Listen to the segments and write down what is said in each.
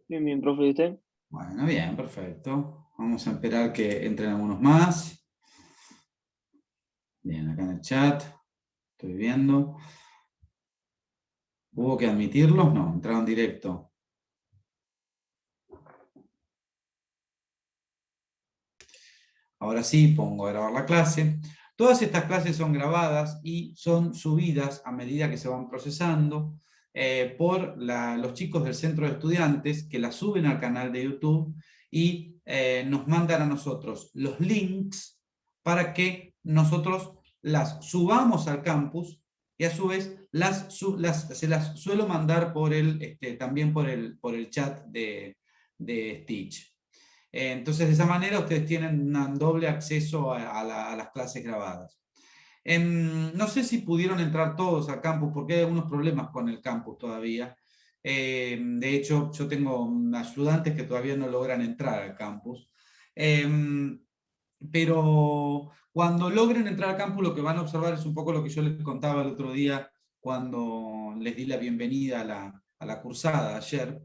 Bien, bien, profe, ¿y usted? Bueno, bien, perfecto. Vamos a esperar que entren algunos más. Bien, acá en el chat, estoy viendo. ¿Hubo que admitirlos? No, entraron directo. Ahora sí, pongo a grabar la clase. Todas estas clases son grabadas y son subidas a medida que se van procesando por los chicos del centro de estudiantes que las suben al canal de YouTube y nos mandan a nosotros los links para que nosotros las subamos al campus y a su vez se las suelo mandar también por el chat de Stitch. Entonces, de esa manera ustedes tienen un doble acceso a las clases grabadas. No sé si pudieron entrar todos al campus, porque hay algunos problemas con el campus todavía. De hecho, yo tengo ayudantes que todavía no logran entrar al campus. Pero cuando logren entrar al campus, lo que van a observar es un poco lo que yo les contaba el otro día cuando les di la bienvenida a la cursada ayer.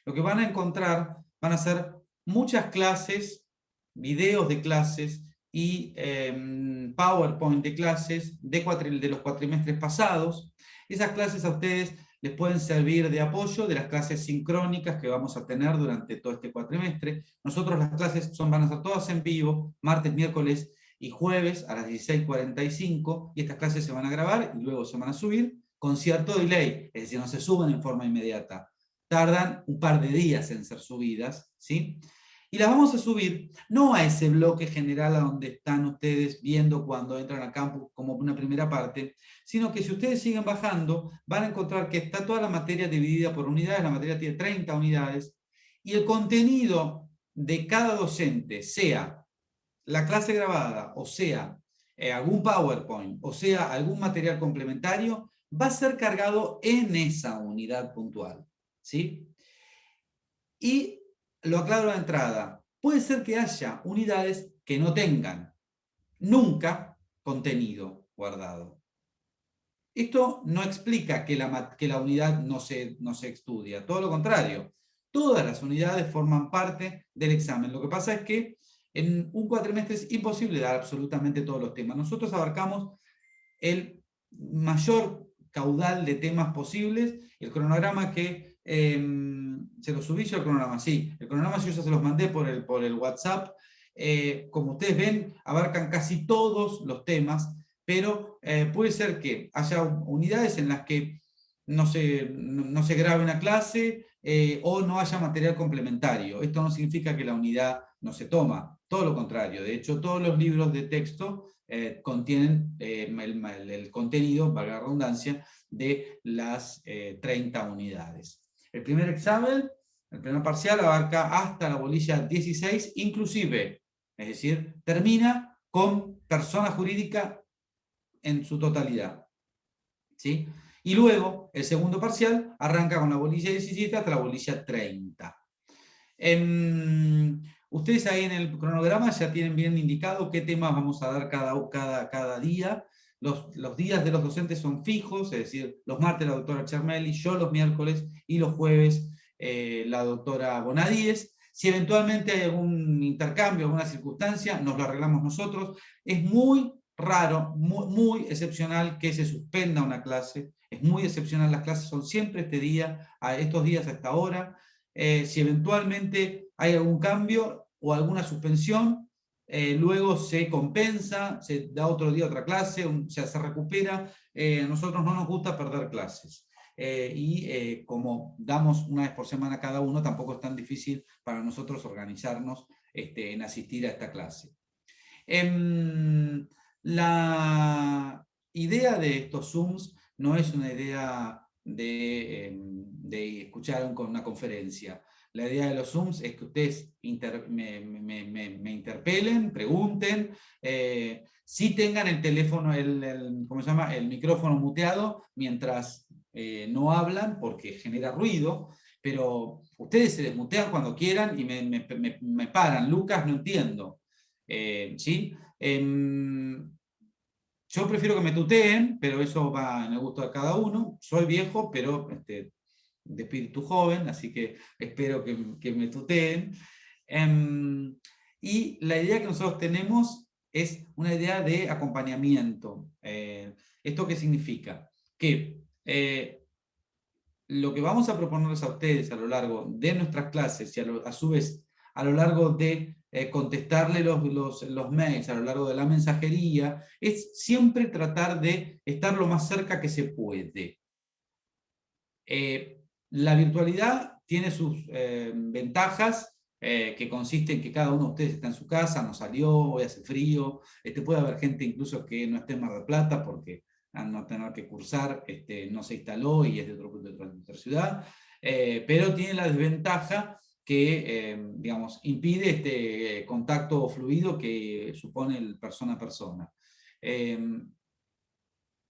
Lo que van a encontrar van a ser muchas clases, videos de clases y PowerPoint de clases de los cuatrimestres pasados. Esas clases a ustedes les pueden servir de apoyo de las clases sincrónicas que vamos a tener durante todo este cuatrimestre. Nosotros las clases van a ser todas en vivo, martes, miércoles y jueves a las 16:45, y estas clases se van a grabar y luego se van a subir con cierto delay, es decir, no se suben en forma inmediata. Tardan un par de días en ser subidas, ¿sí? Y las vamos a subir no a ese bloque general a donde están ustedes viendo cuando entran al campus como una primera parte, sino que si ustedes siguen bajando, van a encontrar que está toda la materia dividida por unidades, la materia tiene 30 unidades, y el contenido de cada docente, sea la clase grabada, o sea algún PowerPoint, o sea algún material complementario, va a ser cargado en esa unidad puntual, ¿sí? Y lo aclaro de entrada, puede ser que haya unidades que no tengan nunca contenido guardado. Esto no explica que la unidad no se estudia, todo lo contrario. Todas las unidades forman parte del examen. Lo que pasa es que en un cuatrimestre es imposible dar absolutamente todos los temas. Nosotros abarcamos el mayor caudal de temas posibles. El cronograma que se lo subí yo, el cronograma, sí. El cronograma yo ya se los mandé por el WhatsApp. Como ustedes ven, abarcan casi todos los temas, pero puede ser que haya unidades en las que no se grabe una clase o no haya material complementario. Esto no significa que la unidad no se toma, todo lo contrario. De hecho, todos los libros de texto contienen el contenido, valga la redundancia, de las 30 unidades. El primer examen, el primer parcial, abarca hasta la bolilla 16, inclusive, es decir, termina con persona jurídica en su totalidad, ¿sí? Y luego, el segundo parcial arranca con la bolilla 17 hasta la bolilla 30. Ustedes ahí en el cronograma ya tienen bien indicado qué temas vamos a dar cada día. Los días de los docentes son fijos, es decir, los martes la doctora Chermelli, yo los miércoles, y los jueves la doctora Bonadíes. Si eventualmente hay algún intercambio, alguna circunstancia, nos lo arreglamos nosotros. Es muy raro, muy, muy excepcional que se suspenda una clase. Es muy excepcional, las clases son siempre este día, a estos días, a esta hora. Si eventualmente hay algún cambio o alguna suspensión, luego se compensa, se da otro día otra clase, se recupera. A nosotros no nos gusta perder clases. Y como damos una vez por semana cada uno, tampoco es tan difícil para nosotros organizarnos en asistir a esta clase. La idea de estos Zooms no es una idea de escuchar con una conferencia. La idea de los Zooms es que ustedes me interpelen, pregunten, si tengan el teléfono, ¿cómo se llama? El micrófono muteado mientras no hablan, porque genera ruido, pero ustedes se desmutean cuando quieran y me paran. Lucas, no entiendo. ¿Sí? Yo prefiero que me tuteen, pero eso va en el gusto de cada uno. Soy viejo, pero de espíritu joven, así que espero que me tuteen. Y la idea que nosotros tenemos es una idea de acompañamiento. ¿Esto qué significa? Que lo que vamos a proponerles a ustedes a lo largo de nuestras clases y a su vez a lo largo de contestarle los mails, a lo largo de la mensajería, es siempre tratar de estar lo más cerca que se puede. La virtualidad tiene sus ventajas, que consiste en que cada uno de ustedes está en su casa, no salió, hoy hace frío, puede haber gente incluso que no esté en Mar del Plata porque al no tener que cursar no se instaló y es de otra ciudad, pero tiene la desventaja que digamos, impide este contacto fluido que supone el persona a persona.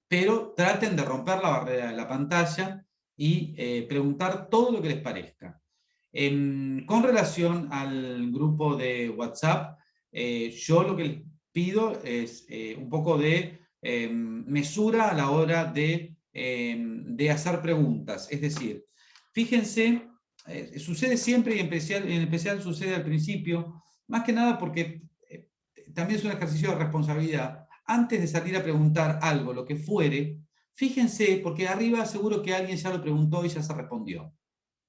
Pero traten de romper la barrera de la pantalla y preguntar todo lo que les parezca. Con relación al grupo de WhatsApp, yo lo que les pido es un poco de mesura a la hora de hacer preguntas. Es decir, fíjense, sucede siempre y en especial sucede al principio, más que nada porque también es un ejercicio de responsabilidad. Antes de salir a preguntar algo, lo que fuere, fíjense, porque arriba seguro que alguien ya lo preguntó y ya se respondió.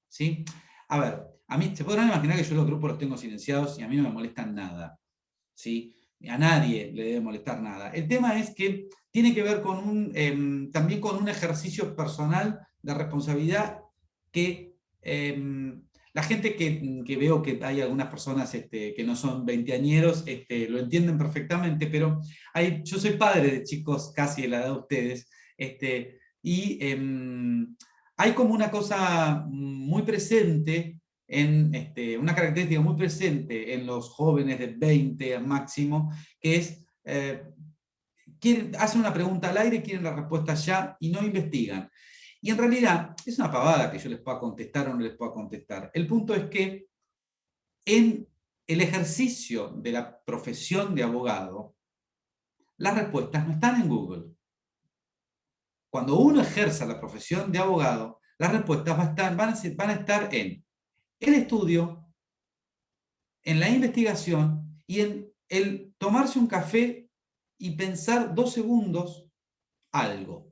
¿Sí? A ver, a mí se podrán imaginar que yo los grupos los tengo silenciados y a mí no me molestan nada. ¿Sí? A nadie le debe molestar nada. El tema es que tiene que ver con también con un ejercicio personal de responsabilidad que la gente que veo que hay algunas personas que no son veinteañeros lo entienden perfectamente, pero yo soy padre de chicos casi de la edad de ustedes, y hay como una cosa muy presente, una característica muy presente en los jóvenes de 20 al máximo, que es, hacen una pregunta al aire, quieren la respuesta ya y no investigan. Y en realidad es una pavada que yo les pueda contestar o no les pueda contestar. El punto es que en el ejercicio de la profesión de abogado, las respuestas no están en Google. Cuando uno ejerza la profesión de abogado, las respuestas van a estar en el estudio, en la investigación y en el tomarse un café y pensar 2 segundos algo.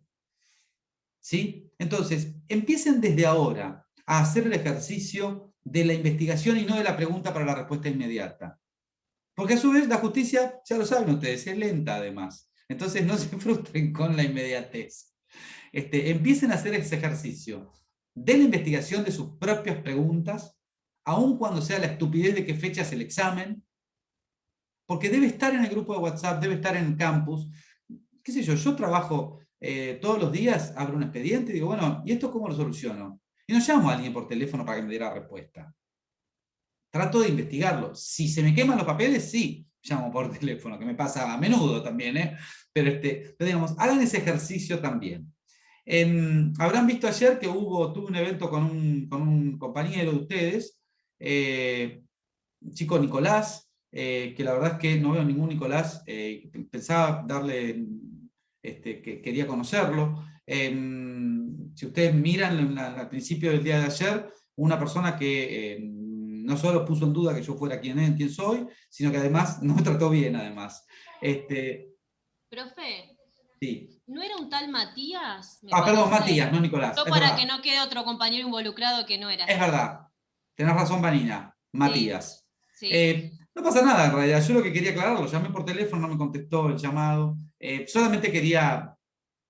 ¿Sí? Entonces, empiecen desde ahora a hacer el ejercicio de la investigación y no de la pregunta para la respuesta inmediata. Porque a su vez la justicia, ya lo saben ustedes, es lenta además. Entonces no se frustren con la inmediatez. Empiecen a hacer ese ejercicio de la investigación de sus propias preguntas, aun cuando sea la estupidez de qué fecha es el examen, porque debe estar en el grupo de WhatsApp, debe estar en el campus. ¿Qué sé yo trabajo todos los días, abro un expediente y digo, bueno, ¿y esto cómo lo soluciono? Y no llamo a alguien por teléfono para que me dé la respuesta. Trato de investigarlo. Si se me queman los papeles, sí, llamo por teléfono, que me pasa a menudo también, ¿eh? Pero digamos, hagan ese ejercicio también. Habrán visto ayer que tuve un evento con un compañero de ustedes, chico Nicolás, que la verdad es que no veo ningún Nicolás, pensaba darle, que quería conocerlo. Si ustedes miran al principio del día de ayer, una persona que no solo puso en duda que yo fuera quien soy, sino que además no me trató bien, además. Profe, Sí. ¿no era un tal Matías? Me Perdón, parece. Matías, no Nicolás, Yo es para que verdad. no quede otro compañero involucrado que no era Es yo. verdad, tenés razón, Vanina, Sí, Matías. sí. No pasa nada en realidad, yo lo que quería aclarar, lo llamé por teléfono, no me contestó el llamado. Solamente quería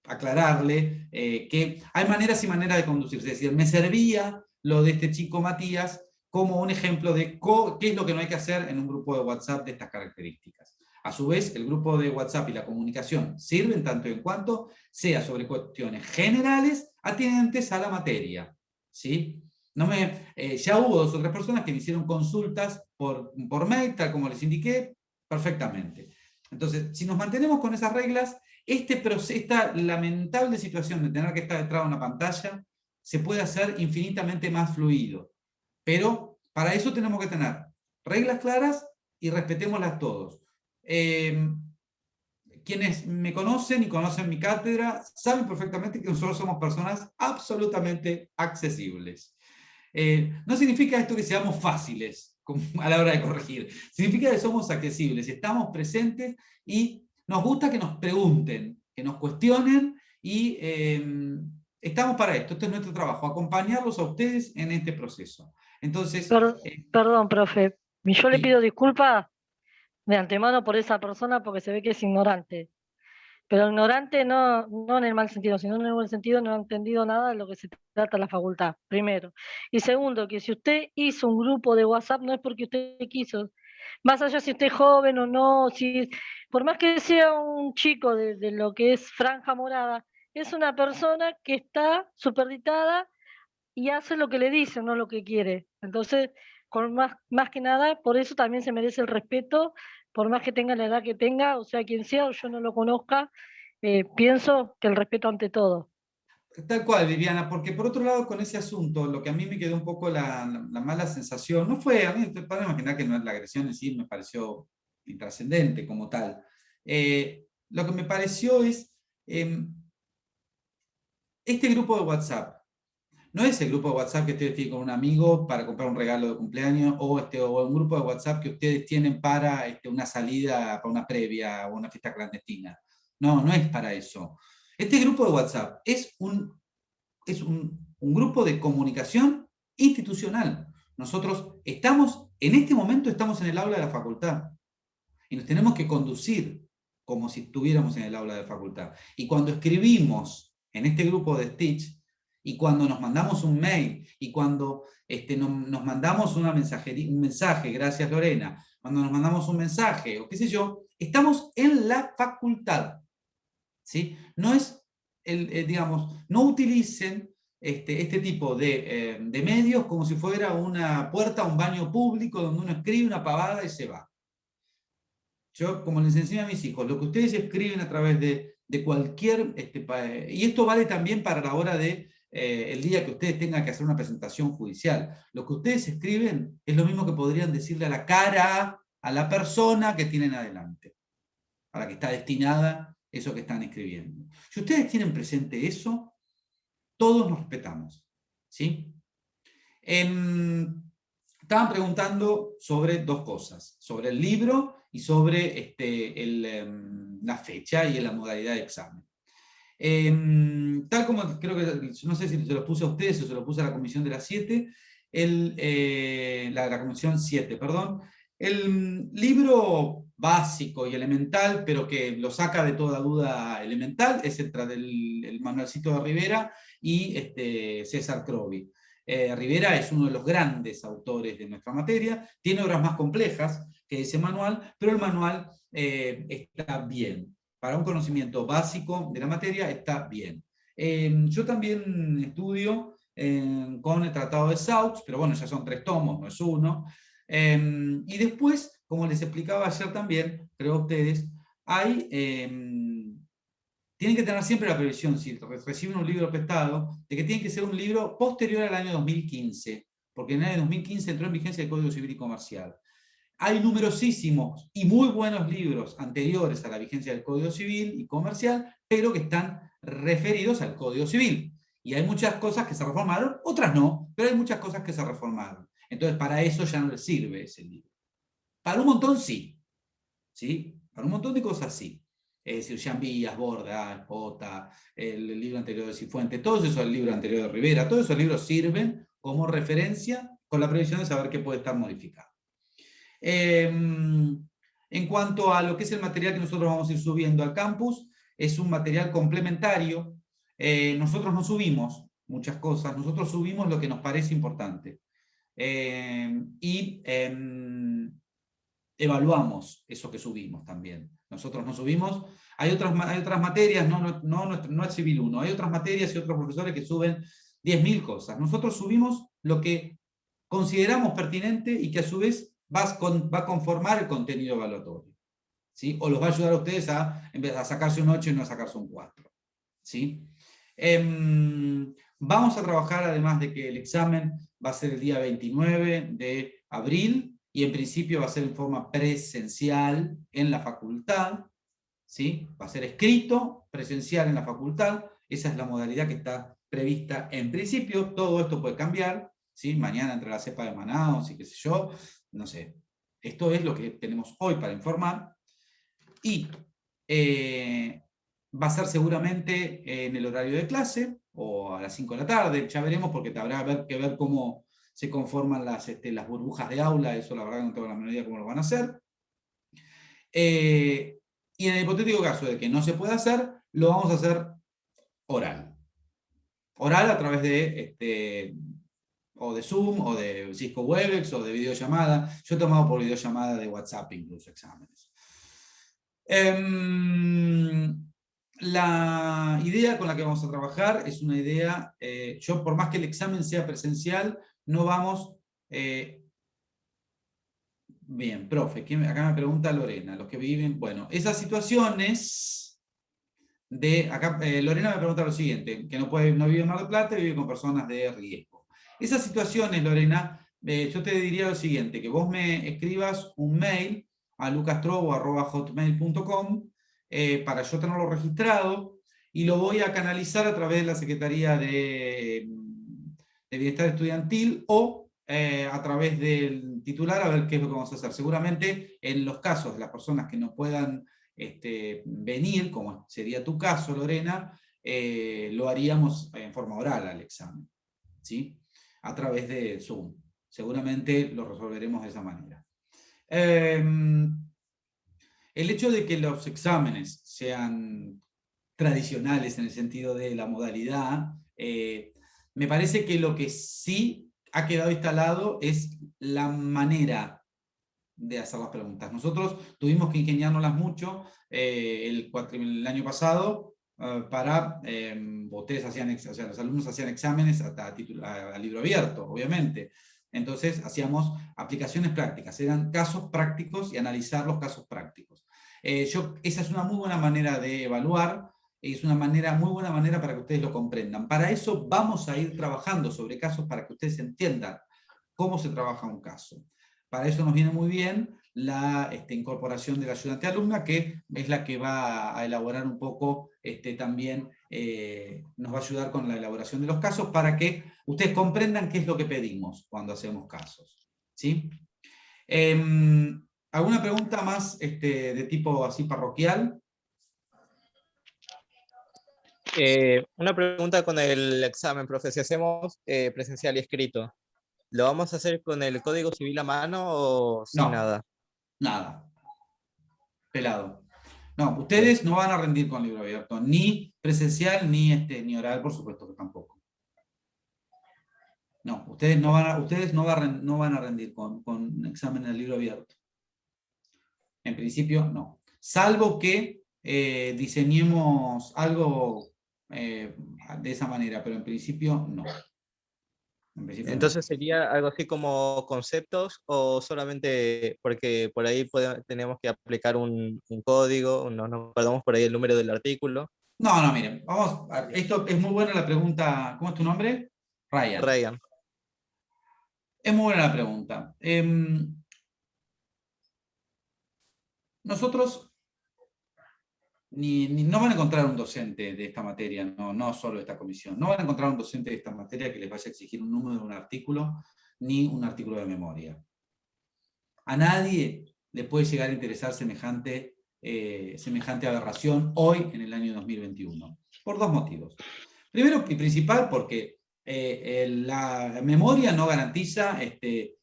aclararle que hay maneras y maneras de conducirse. Es decir, me servía lo de este chico Matías como un ejemplo de qué es lo que no hay que hacer en un grupo de WhatsApp de estas características. A su vez, el grupo de WhatsApp y la comunicación sirven tanto en cuanto sea sobre cuestiones generales atinentes a la materia. ¿Sí? Ya hubo 2 o 3 personas que me hicieron consultas por mail, tal como les indiqué, perfectamente. Entonces, si nos mantenemos con esas reglas, esta lamentable situación de tener que estar detrás de una pantalla se puede hacer infinitamente más fluido. Pero para eso tenemos que tener reglas claras y respetémoslas todos. quienes me conocen y conocen mi cátedra saben perfectamente que nosotros somos personas absolutamente accesibles. No significa esto que seamos fáciles a la hora de corregir, significa que somos accesibles, estamos presentes y nos gusta que nos pregunten, que nos cuestionen y estamos para esto. Este es nuestro trabajo, acompañarlos a ustedes en este proceso. Entonces, Perdón, profe, yo le sí. pido disculpas de antemano por esa persona porque se ve que es ignorante. Pero ignorante no en el mal sentido, sino en el buen sentido, no ha entendido nada de lo que se trata la facultad, primero. Y segundo, que si usted hizo un grupo de WhatsApp no es porque usted quiso. Más allá si usted es joven o no, si, por más que sea un chico de lo que es franja morada, es una persona que está superditada y hace lo que le dicen, no lo que quiere. Entonces, con más que nada, por eso también se merece el respeto, por más que tenga la edad que tenga, o sea, quien sea o yo no lo conozca, pienso que el respeto ante todo. Tal cual, Viviana, porque por otro lado, con ese asunto, lo que a mí me quedó un poco la mala sensación, no fue, a mí, para imaginar que no es la agresión en sí, me pareció intrascendente como tal. Lo que me pareció es, este grupo de WhatsApp, no es el grupo de WhatsApp que ustedes tienen con un amigo para comprar un regalo de cumpleaños, o un grupo de WhatsApp que ustedes tienen para una salida, para una previa o una fiesta clandestina. No, no es para eso. Este grupo de WhatsApp es un grupo de comunicación institucional. Nosotros en este momento estamos en el aula de la facultad y nos tenemos que conducir como si estuviéramos en el aula de facultad. Y cuando escribimos en este grupo de Stitch, y cuando nos mandamos un mail, y cuando nos mandamos un mensaje, gracias Lorena, cuando nos mandamos un mensaje, o qué sé yo, estamos en la facultad. ¿Sí? No es, digamos, no utilicen este tipo de medios como si fuera una puerta a un baño público donde uno escribe una pavada y se va. Yo, como les enseño a mis hijos, lo que ustedes escriben a través de cualquier, y esto vale también para la hora de el día que ustedes tengan que hacer una presentación judicial, lo que ustedes escriben es lo mismo que podrían decirle a la cara a la persona que tienen adelante, a la que está destinada eso que están escribiendo. Si ustedes tienen presente eso, todos nos respetamos. ¿Sí? Estaban preguntando sobre dos cosas, sobre el libro y sobre la fecha y la modalidad de examen. Tal como creo que, no sé si se lo puse a ustedes o se lo puse a la comisión de las 7, la comisión 7, perdón, el libro básico y elemental, pero que lo saca de toda duda elemental, es el manualcito de Rivera y César Crovi. Rivera es uno de los grandes autores de nuestra materia, tiene obras más complejas que ese manual, pero el manual está bien. Para un conocimiento básico de la materia está bien. Yo también estudio con el Tratado de Saux, pero bueno, ya son 3 tomos, no es uno. Y después, como les explicaba ayer también, creo a ustedes, tienen que tener siempre la previsión, si reciben un libro prestado, de que tiene que ser un libro posterior al año 2015, porque en el año 2015 entró en vigencia el Código Civil y Comercial. Hay numerosísimos y muy buenos libros anteriores a la vigencia del Código Civil y Comercial, pero que están referidos al Código Civil. Y hay muchas cosas que se reformaron, otras no, pero hay muchas cosas que se reformaron. Entonces, para eso ya no les sirve ese libro. Para un montón sí. ¿Sí? Para un montón de cosas sí. Es decir, Jean Vías, Borda, Jota, el libro anterior de Cifuentes, todos esos libros anteriores de Rivera, todos esos libros sirven como referencia con la previsión de saber qué puede estar modificado. En cuanto a lo que es el material que nosotros vamos a ir subiendo al campus, es un material complementario. Nosotros no subimos muchas cosas, nosotros subimos lo que nos parece importante. Y evaluamos eso que subimos también. Nosotros no subimos, hay otras materias, no es Civil 1, hay otras materias y otros profesores que suben 10.000 cosas. Nosotros subimos lo que consideramos pertinente y que a su vez va a conformar el contenido evaluatorio. ¿Sí? O los va a ayudar a ustedes a sacarse un 8 y no a sacarse un 4. ¿Sí? Vamos a trabajar, además de que el examen va a ser el día 29 de abril, y en principio va a ser en forma presencial en la facultad. ¿sí? Va a ser escrito, presencial en la facultad, esa es la modalidad que está prevista en principio. Todo esto puede cambiar, ¿sí? Mañana entre la cepa de Manaos y qué sé yo, no sé. Esto es lo que tenemos hoy para informar. Y va a ser seguramente en el horario de clase, o a las 5 de la tarde, ya veremos, porque habrá que ver cómo se conforman las burbujas de aula, eso la verdad no tengo la menor idea cómo lo van a hacer. Y en el hipotético caso de que no se pueda hacer, lo vamos a hacer oral. Oral a través de o de Zoom, o de Cisco Webex, o de videollamada. Yo he tomado por videollamada de WhatsApp incluso exámenes. La idea con la que vamos a trabajar es una idea, yo por más que el examen sea presencial, no vamos... bien, profe, acá me pregunta Lorena, los que viven, bueno, esas situaciones de, acá Lorena me pregunta lo siguiente, que no vive en Mar del Plata y vive con personas de riesgo. Esas situaciones, Lorena, yo te diría lo siguiente, que vos me escribas un mail a lucastrobo@hotmail.com para yo tenerlo registrado y lo voy a canalizar a través de la Secretaría de Bienestar Estudiantil o a través del titular a ver qué es lo que vamos a hacer. Seguramente en los casos de las personas que no puedan venir, como sería tu caso, Lorena, lo haríamos en forma oral al examen, ¿sí? A través de Zoom. Seguramente lo resolveremos de esa manera. El hecho de que los exámenes sean tradicionales en el sentido de la modalidad, me parece que lo que sí ha quedado instalado es la manera de hacer las preguntas. Nosotros tuvimos que ingeniárnoslas mucho el año pasado para, ustedes hacían, o sea, los alumnos hacían exámenes a libro abierto, obviamente. Entonces hacíamos aplicaciones prácticas, eran casos prácticos y analizar los casos prácticos. Esa es una muy buena manera de evaluar, es una muy buena manera para que ustedes lo comprendan. Para eso vamos a ir trabajando sobre casos para que ustedes entiendan cómo se trabaja un caso. Para eso nos viene muy bien la incorporación de la ayudante alumna, que es la que va a elaborar un poco también, nos va a ayudar con la elaboración de los casos para que ustedes comprendan qué es lo que pedimos cuando hacemos casos. ¿Sí? ¿Alguna pregunta más de tipo así parroquial? Una pregunta con el examen, profe. Si hacemos presencial y escrito, ¿lo vamos a hacer con el Código Civil a mano o sin No, nada? nada. Pelado. No, ustedes no van a rendir con libro abierto, ni presencial ni oral, por supuesto que tampoco. No, ustedes no van a rendir con examen en el libro abierto. En principio, no. Salvo que diseñemos algo de esa manera, pero en principio, no. En principio, no. Entonces sería algo así como conceptos o solamente porque por ahí tenemos que aplicar un código, no nos perdamos por ahí el número del artículo. No, no, miren, esto es muy buena la pregunta. ¿Cómo es tu nombre? Ryan. Ryan. Es muy buena la pregunta. Nosotros no van a encontrar un docente de esta materia, no solo de esta comisión, no van a encontrar un docente de esta materia que les vaya a exigir un número de un artículo, ni un artículo de memoria. A nadie le puede llegar a interesar semejante aberración hoy en el año 2021, por dos motivos. Primero y principal, porque la memoria no garantiza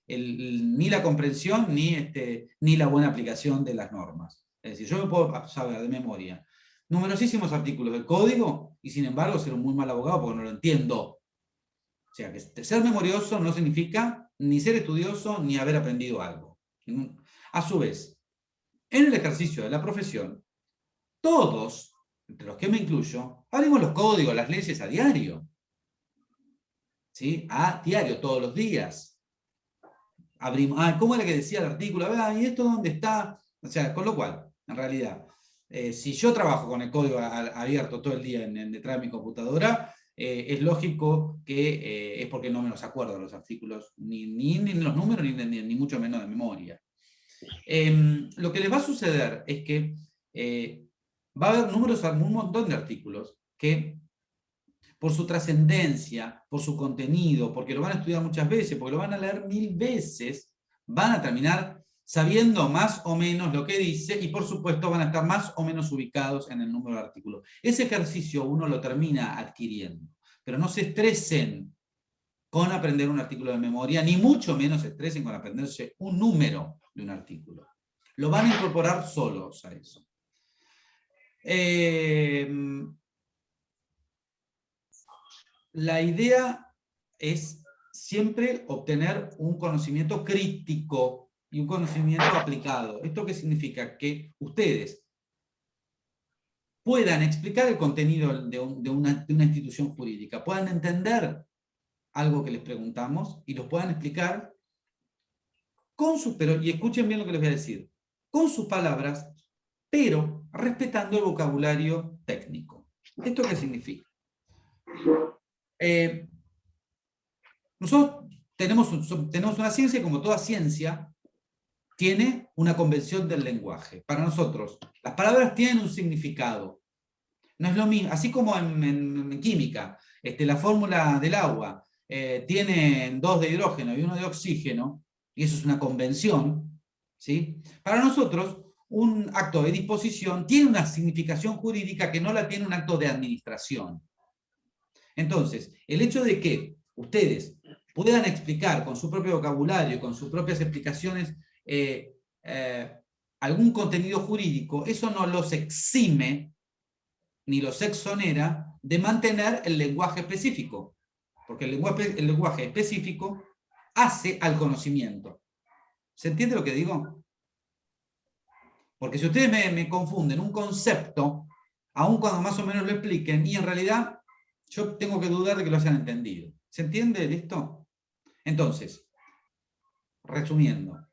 ni la comprensión ni la buena aplicación de las normas. Es decir, yo me puedo saber de memoria numerosísimos artículos del código y sin embargo ser un muy mal abogado porque no lo entiendo. O sea, que ser memorioso no significa ni ser estudioso ni haber aprendido algo. A su vez, en el ejercicio de la profesión, todos, entre los que me incluyo, abrimos los códigos, las leyes a diario. ¿Sí? A diario, todos los días. Abrimos, ¿cómo era que decía el artículo? ¿Y esto dónde está? O sea, con lo cual, en realidad, si yo trabajo con el código abierto todo el día detrás de mi computadora, es lógico que es porque no me los acuerdo los artículos, ni los números, ni mucho menos de memoria. Lo que les va a suceder es que va a haber un montón de artículos que, por su trascendencia, por su contenido, porque lo van a estudiar muchas veces, porque lo van a leer 1000 veces, van a terminar sabiendo más o menos lo que dice y por supuesto van a estar más o menos ubicados en el número de artículos. Ese ejercicio uno lo termina adquiriendo, pero no se estresen con aprender un artículo de memoria, ni mucho menos se estresen con aprenderse un número de un artículo. Lo van a incorporar solos a eso. La idea es siempre obtener un conocimiento crítico y un conocimiento aplicado. ¿Esto qué significa? Que ustedes puedan explicar el contenido de una institución jurídica, puedan entender algo que les preguntamos y los puedan explicar con sus, y escuchen bien lo que les voy a decir, con sus palabras, pero respetando el vocabulario técnico. ¿Esto qué significa? Nosotros tenemos una ciencia, y como toda ciencia, tiene una convención del lenguaje. Para nosotros, las palabras tienen un significado. No es lo mismo, así como en química, la fórmula del agua tiene 2 de hidrógeno y 1 de oxígeno, y eso es una convención, ¿sí? Para nosotros, un acto de disposición tiene una significación jurídica que no la tiene un acto de administración. Entonces, el hecho de que ustedes puedan explicar con su propio vocabulario, con sus propias explicaciones, algún contenido jurídico, eso no los exime ni los exonera de mantener el lenguaje específico, porque el lenguaje específico hace al conocimiento. ¿Se entiende lo que digo? Porque si ustedes me confunden un concepto, aun cuando más o menos lo expliquen, y en realidad yo tengo que dudar de que lo hayan entendido. ¿Se entiende esto? Entonces, resumiendo,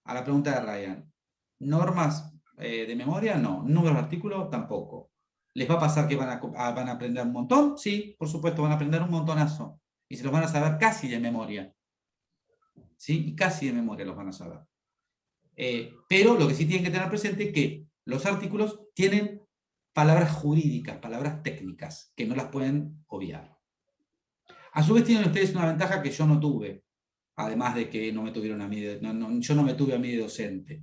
a la pregunta de Ryan, ¿normas de memoria? No. ¿Números de artículos? Tampoco. ¿Les va a pasar que van a aprender un montón? Sí, por supuesto, van a aprender un montonazo. Y se los van a saber casi de memoria. ¿Sí? Y casi de memoria los van a saber. Pero lo que sí tienen que tener presente es que los artículos tienen palabras jurídicas, palabras técnicas, que no las pueden obviar. A su vez tienen ustedes una ventaja que yo no tuve, además de que no me tuvieron a mí, yo no me tuve a mí de docente.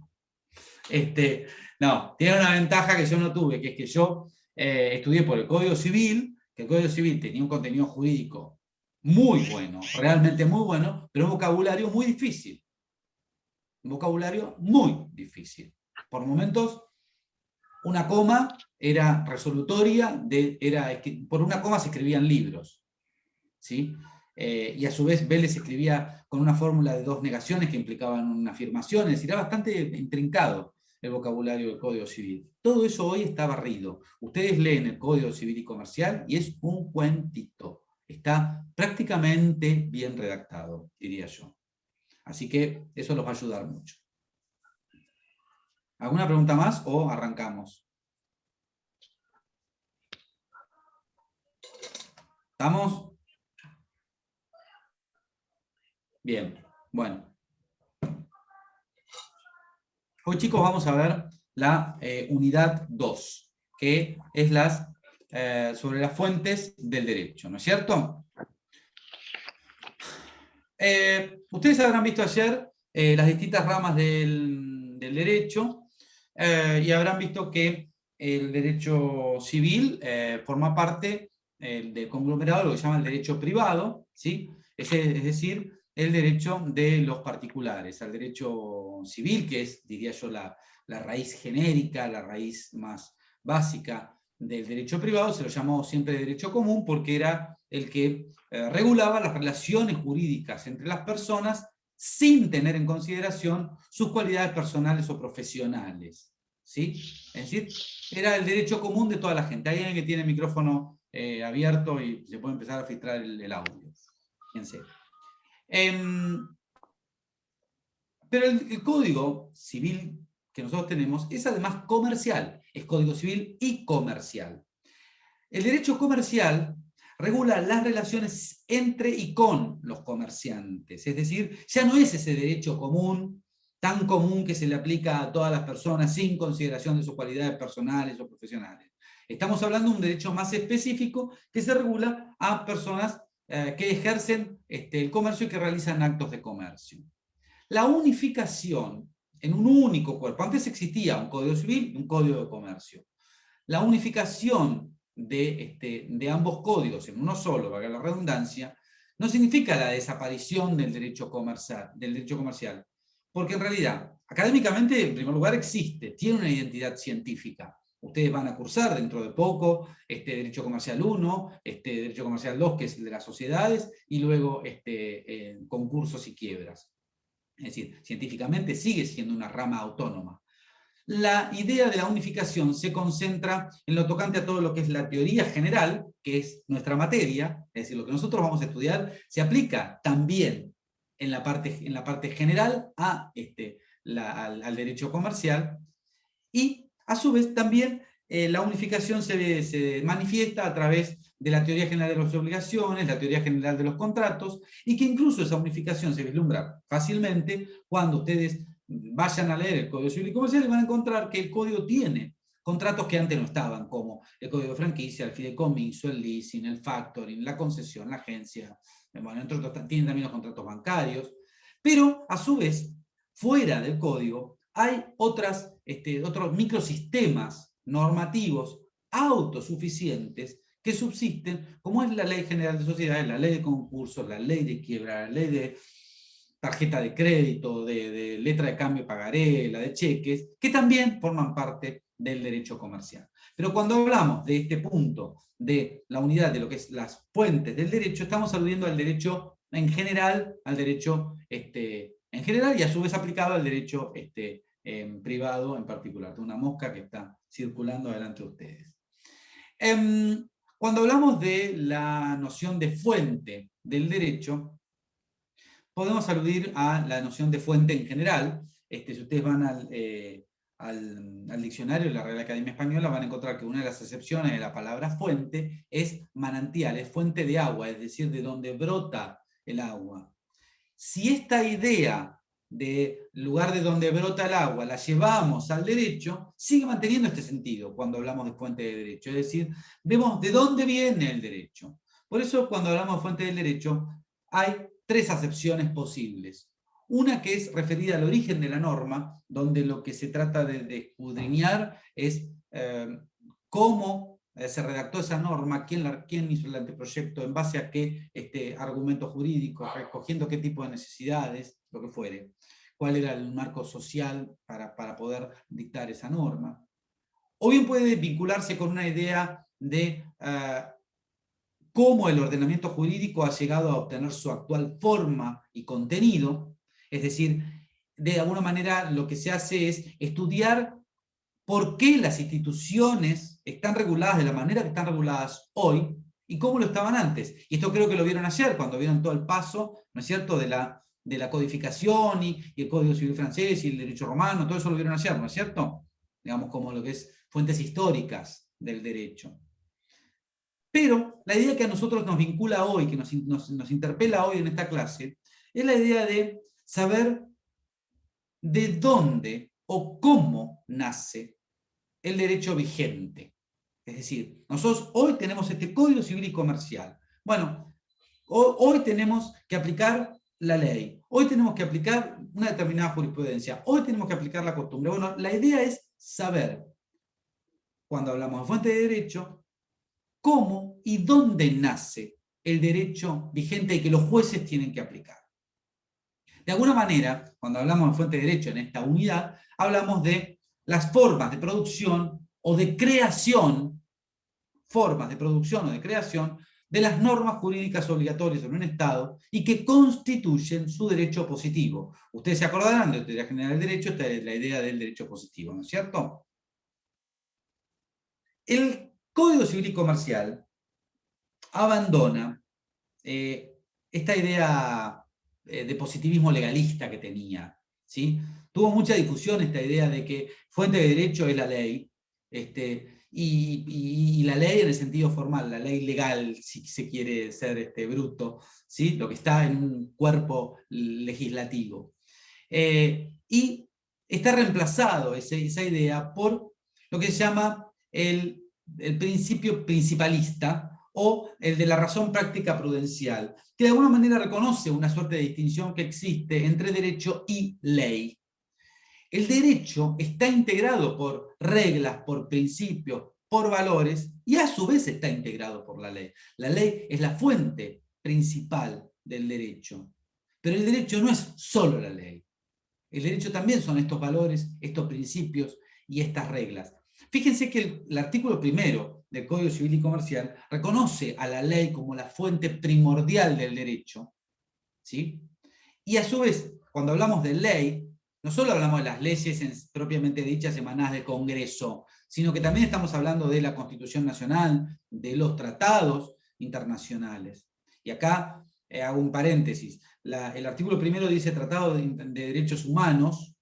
No, tienen una ventaja que yo no tuve, que es que yo estudié por el Código Civil, que el Código Civil tenía un contenido jurídico muy bueno, realmente muy bueno, pero un vocabulario muy difícil. Un vocabulario muy difícil. Por momentos, una coma era resolutoria, por una coma se escribían libros. ¿Sí? Y a su vez Vélez escribía con una fórmula de 2 negaciones que implicaban una afirmación, es decir, era bastante intrincado el vocabulario del Código Civil. Todo eso hoy está barrido. Ustedes leen el Código Civil y Comercial y es un cuentito. Está prácticamente bien redactado, diría yo. Así que eso los va a ayudar mucho. ¿Alguna pregunta más o arrancamos? ¿Estamos? Bien, bueno. Hoy, chicos, vamos a ver la unidad 2, que es sobre las fuentes del derecho, ¿no es cierto? Ustedes habrán visto ayer las distintas ramas del derecho y habrán visto que el derecho civil forma parte del conglomerado de lo que se llama el derecho privado, ¿sí? Es decir, el derecho de los particulares, al derecho civil, que es, diría yo, la raíz genérica, la raíz más básica del derecho privado, se lo llamó siempre derecho común porque era el que regulaba las relaciones jurídicas entre las personas sin tener en consideración sus cualidades personales o profesionales. ¿Sí? Es decir, era el derecho común de toda la gente. Hay alguien que tiene el micrófono abierto y se puede empezar a filtrar el audio. Fíjense. Pero el código civil que nosotros tenemos es además comercial, es código civil y comercial. El derecho comercial regula las relaciones entre y con los comerciantes, es decir, ya no es ese derecho común tan común que se le aplica a todas las personas sin consideración de sus cualidades personales o profesionales. Estamos hablando de un derecho más específico que se regula a personas que ejercen el comercio y que realizan actos de comercio. La unificación en un único cuerpo, antes existía un código civil y un código de comercio. La unificación de ambos códigos en uno solo, valga la redundancia, no significa la desaparición del derecho comercial, porque en realidad, académicamente, en primer lugar, existe, tiene una identidad científica. Ustedes van a cursar dentro de poco Derecho Comercial 1, Derecho Comercial 2, que es el de las sociedades, y luego concursos y quiebras. Es decir, científicamente sigue siendo una rama autónoma. La idea de la unificación se concentra en lo tocante a todo lo que es la teoría general, que es nuestra materia, es decir, lo que nosotros vamos a estudiar, se aplica también en la parte general al derecho comercial, y a su vez también la unificación se manifiesta a través de la teoría general de las obligaciones, la teoría general de los contratos, y que incluso esa unificación se vislumbra fácilmente cuando ustedes vayan a leer el Código Civil y Comercial y van a encontrar que el Código tiene contratos que antes no estaban, como el Código de Franquicia, el fideicomiso, el leasing, el factoring, la concesión, la agencia, bueno, entre otros, tienen también los contratos bancarios, pero a su vez, fuera del Código, hay otros microsistemas normativos autosuficientes que subsisten, como es la Ley General de Sociedades, la Ley de Concursos, la Ley de Quiebra, la Ley de tarjeta de crédito, de letra de cambio pagaré, la de cheques, que también forman parte del derecho comercial. Pero cuando hablamos de este punto de la unidad de lo que es las fuentes del derecho, estamos aludiendo al derecho en general, al derecho en general y a su vez aplicado al derecho privado en particular, de una mosca que está circulando delante de ustedes. Cuando hablamos de la noción de fuente del derecho, podemos aludir a la noción de fuente en general. Si ustedes van al diccionario de la Real Academia Española, van a encontrar que una de las acepciones de la palabra fuente es manantial, es fuente de agua, es decir, de donde brota el agua. Si esta idea de lugar de donde brota el agua la llevamos al derecho, sigue manteniendo este sentido cuando hablamos de fuente de derecho, es decir, vemos de dónde viene el derecho. Por eso cuando hablamos de fuente del derecho hay tres acepciones posibles. Una que es referida al origen de la norma, donde lo que se trata de escudriñar es cómo se redactó esa norma, quién hizo el anteproyecto, en base a qué argumento jurídico, recogiendo qué tipo de necesidades, lo que fuere, cuál era el marco social para poder dictar esa norma. O bien puede vincularse con una idea de cómo el ordenamiento jurídico ha llegado a obtener su actual forma y contenido, es decir, de alguna manera lo que se hace es estudiar por qué las instituciones están reguladas de la manera que están reguladas hoy y cómo lo estaban antes. Y esto creo que lo vieron ayer, cuando vieron todo el paso, ¿no es cierto?, de la codificación y el Código Civil francés y el derecho romano, todo eso lo vieron ayer, ¿no es cierto? Digamos, como lo que es fuentes históricas del derecho. Pero la idea que a nosotros nos vincula hoy, que nos interpela hoy en esta clase, es la idea de saber de dónde o cómo nace el derecho vigente. Es decir, nosotros hoy tenemos este Código Civil y Comercial. Bueno, hoy tenemos que aplicar la ley, hoy tenemos que aplicar una determinada jurisprudencia, hoy tenemos que aplicar la costumbre. Bueno, la idea es saber, cuando hablamos de fuente de derecho, cómo y dónde nace el derecho vigente y que los jueces tienen que aplicar. De alguna manera, cuando hablamos de fuente de derecho en esta unidad, hablamos de las formas de producción o de creación, de las normas jurídicas obligatorias en un Estado y que constituyen su derecho positivo. Ustedes se acordarán de la teoría general del derecho, esta es la idea del derecho positivo, ¿no es cierto? El Código Civil y Comercial abandona esta idea de positivismo legalista que tenía, ¿sí? Tuvo mucha discusión esta idea de que fuente de derecho es la ley, y la ley en el sentido formal, la ley legal, si se quiere ser bruto, ¿sí? Lo que está en un cuerpo legislativo. Y está reemplazado esa idea por lo que se llama el principio principalista, o el de la razón práctica prudencial, que de alguna manera reconoce una suerte de distinción que existe entre derecho y ley. El derecho está integrado por reglas, por principios, por valores, y a su vez está integrado por la ley. La ley es la fuente principal del derecho. Pero el derecho no es solo la ley. El derecho también son estos valores, estos principios y estas reglas. Fíjense que el artículo 1 del Código Civil y Comercial reconoce a la ley como la fuente primordial del derecho, ¿sí? Y a su vez, cuando hablamos de ley, no solo hablamos de las leyes propiamente dichas emanadas del Congreso, sino que también estamos hablando de la Constitución Nacional, de los tratados internacionales. Y acá hago un paréntesis. El artículo 1 dice Tratado de Derechos Humanos,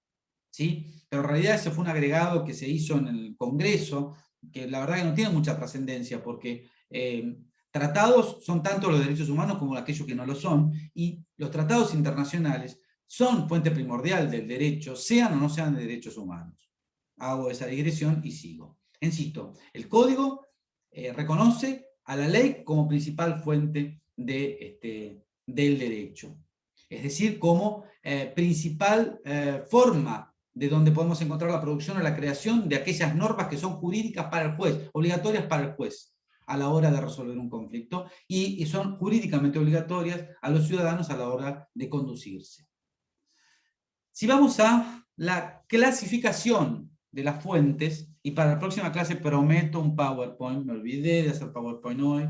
¿sí? Pero en realidad ese fue un agregado que se hizo en el Congreso, que la verdad que no tiene mucha trascendencia, porque tratados son tanto los derechos humanos como aquellos que no lo son, y los tratados internacionales son fuente primordial del derecho, sean o no sean de derechos humanos. Hago esa digresión y sigo. Insisto, el Código reconoce a la ley como principal fuente del derecho. Es decir, como principal forma de donde podemos encontrar la producción o la creación de aquellas normas que son jurídicas para el juez, obligatorias para el juez a la hora de resolver un conflicto, y son jurídicamente obligatorias a los ciudadanos a la hora de conducirse. Si vamos a la clasificación de las fuentes, y para la próxima clase prometo un PowerPoint, me olvidé de hacer PowerPoint hoy,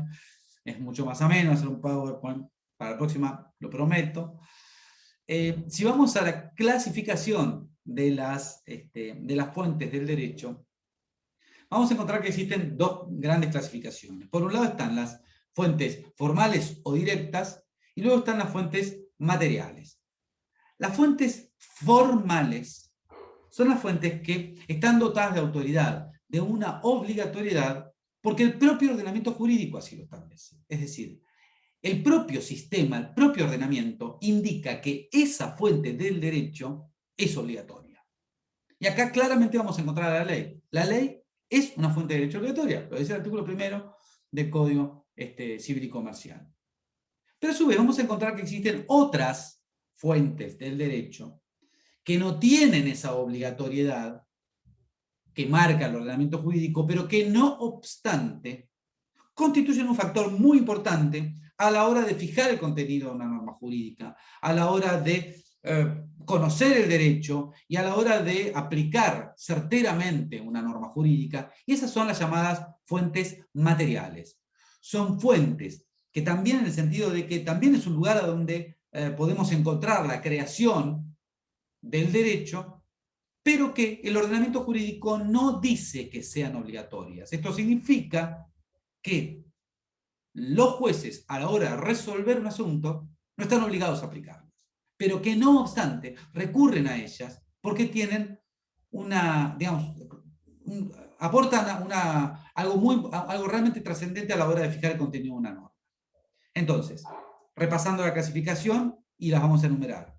es mucho más ameno hacer un PowerPoint, para la próxima lo prometo. Si vamos a la clasificación de las fuentes del derecho, vamos a encontrar que existen dos grandes clasificaciones. Por un lado están las fuentes formales o directas, y luego están las fuentes materiales. Las fuentes formales son las fuentes que están dotadas de autoridad, de una obligatoriedad, porque el propio ordenamiento jurídico así lo establece. Es decir, el propio sistema, el propio ordenamiento indica que esa fuente del derecho es obligatoria. Y acá claramente vamos a encontrar a la ley. La ley es una fuente de derecho obligatoria, lo dice el artículo 1 del Código Civil y Comercial. Pero a su vez vamos a encontrar que existen otras fuentes del derecho que no tienen esa obligatoriedad que marca el ordenamiento jurídico, pero que no obstante constituyen un factor muy importante a la hora de fijar el contenido de una norma jurídica, a la hora de conocer el derecho y a la hora de aplicar certeramente una norma jurídica, y esas son las llamadas fuentes materiales. Son fuentes que también, en el sentido de que también es un lugar donde podemos encontrar la creación del derecho, pero que el ordenamiento jurídico no dice que sean obligatorias. Esto significa que los jueces, a la hora de resolver un asunto, no están obligados a aplicarlas, pero que no obstante recurren a ellas porque tienen una, digamos, aportan algo realmente trascendente a la hora de fijar el contenido de una norma. Entonces, repasando la clasificación, y las vamos a enumerar.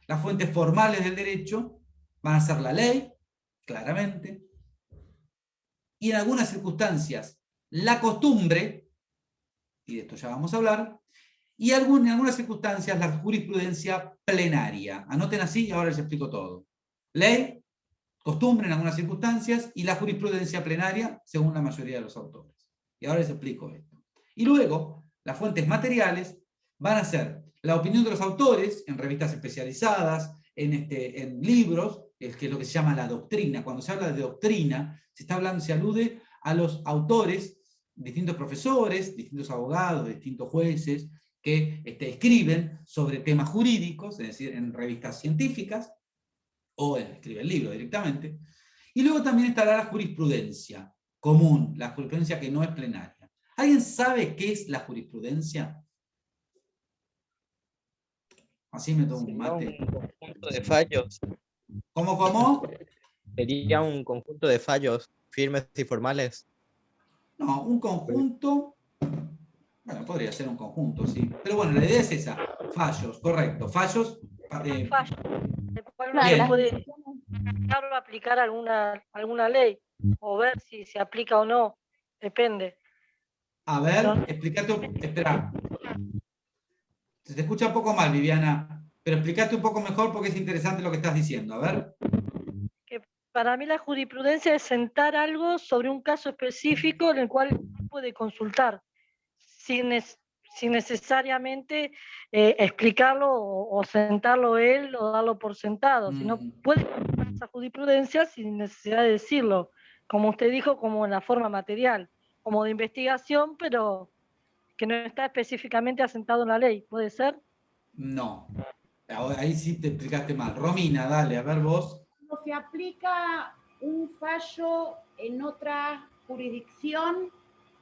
Las fuentes formales del derecho van a ser la ley, claramente, y en algunas circunstancias la costumbre, y de esto ya vamos a hablar, y en algunas circunstancias la jurisprudencia plenaria. Anoten así y ahora les explico todo. Ley, costumbre en algunas circunstancias, y la jurisprudencia plenaria según la mayoría de los autores. Y ahora les explico esto. Y luego, las fuentes materiales van a ser la opinión de los autores en revistas especializadas, en libros, que es lo que se llama la doctrina. Cuando se habla de doctrina, se alude a los autores, distintos profesores, distintos abogados, distintos jueces, que escriben sobre temas jurídicos, es decir, en revistas científicas, o escriben libros directamente. Y luego también estará la jurisprudencia común, la jurisprudencia que no es plenaria. ¿Alguien sabe qué es la jurisprudencia? Así me tomo un mate. Un conjunto de fallos. ¿Cómo? Sería un conjunto de fallos firmes y formales. No, un conjunto. Bueno, podría ser un conjunto, sí. Pero bueno, la idea es esa. Fallos, correcto. Fallos. Fallo. cual Claro, se las puede jurisdicciones- aplicar alguna ley o ver si se aplica o no, depende. A ver, No. explícate, espera. Se te escucha un poco mal, Viviana, pero explícate un poco mejor porque es interesante lo que estás diciendo. A ver. Que para mí la jurisprudencia es sentar algo sobre un caso específico en el cual uno puede consultar sin necesariamente explicarlo o sentarlo él o darlo por sentado, sino puede consultar esa jurisprudencia sin necesidad de decirlo, como usted dijo, como en la forma material, como de investigación, pero que no está específicamente asentado en la ley, ¿puede ser? No. Ahora, ahí sí te explicaste mal. Romina, dale, a ver vos. Cuando se aplica un fallo en otra jurisdicción,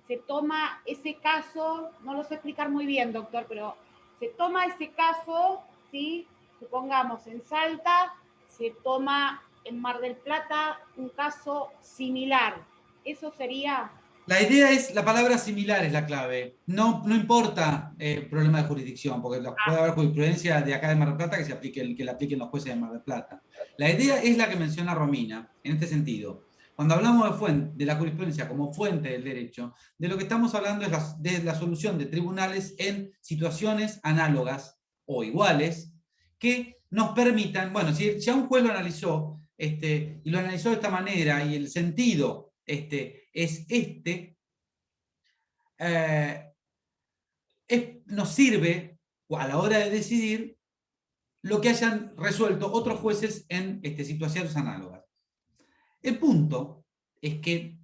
se toma ese caso, no lo sé explicar muy bien, doctor, pero se toma ese caso, ¿sí? Supongamos en Salta, se toma en Mar del Plata un caso similar. ¿Eso sería? La idea es, la palabra similar es la clave. No, no importa el problema de jurisdicción, porque puede haber jurisprudencia de acá de Mar del Plata que la apliquen los jueces de Mar del Plata. La idea es la que menciona Romina, en este sentido. Cuando hablamos de la jurisprudencia como fuente del derecho, de lo que estamos hablando es de la solución de tribunales en situaciones análogas o iguales que nos permitan, bueno, si ya un juez lo analizó y lo analizó de esta manera y el sentido es nos sirve a la hora de decidir lo que hayan resuelto otros jueces en situaciones análogas. El punto es que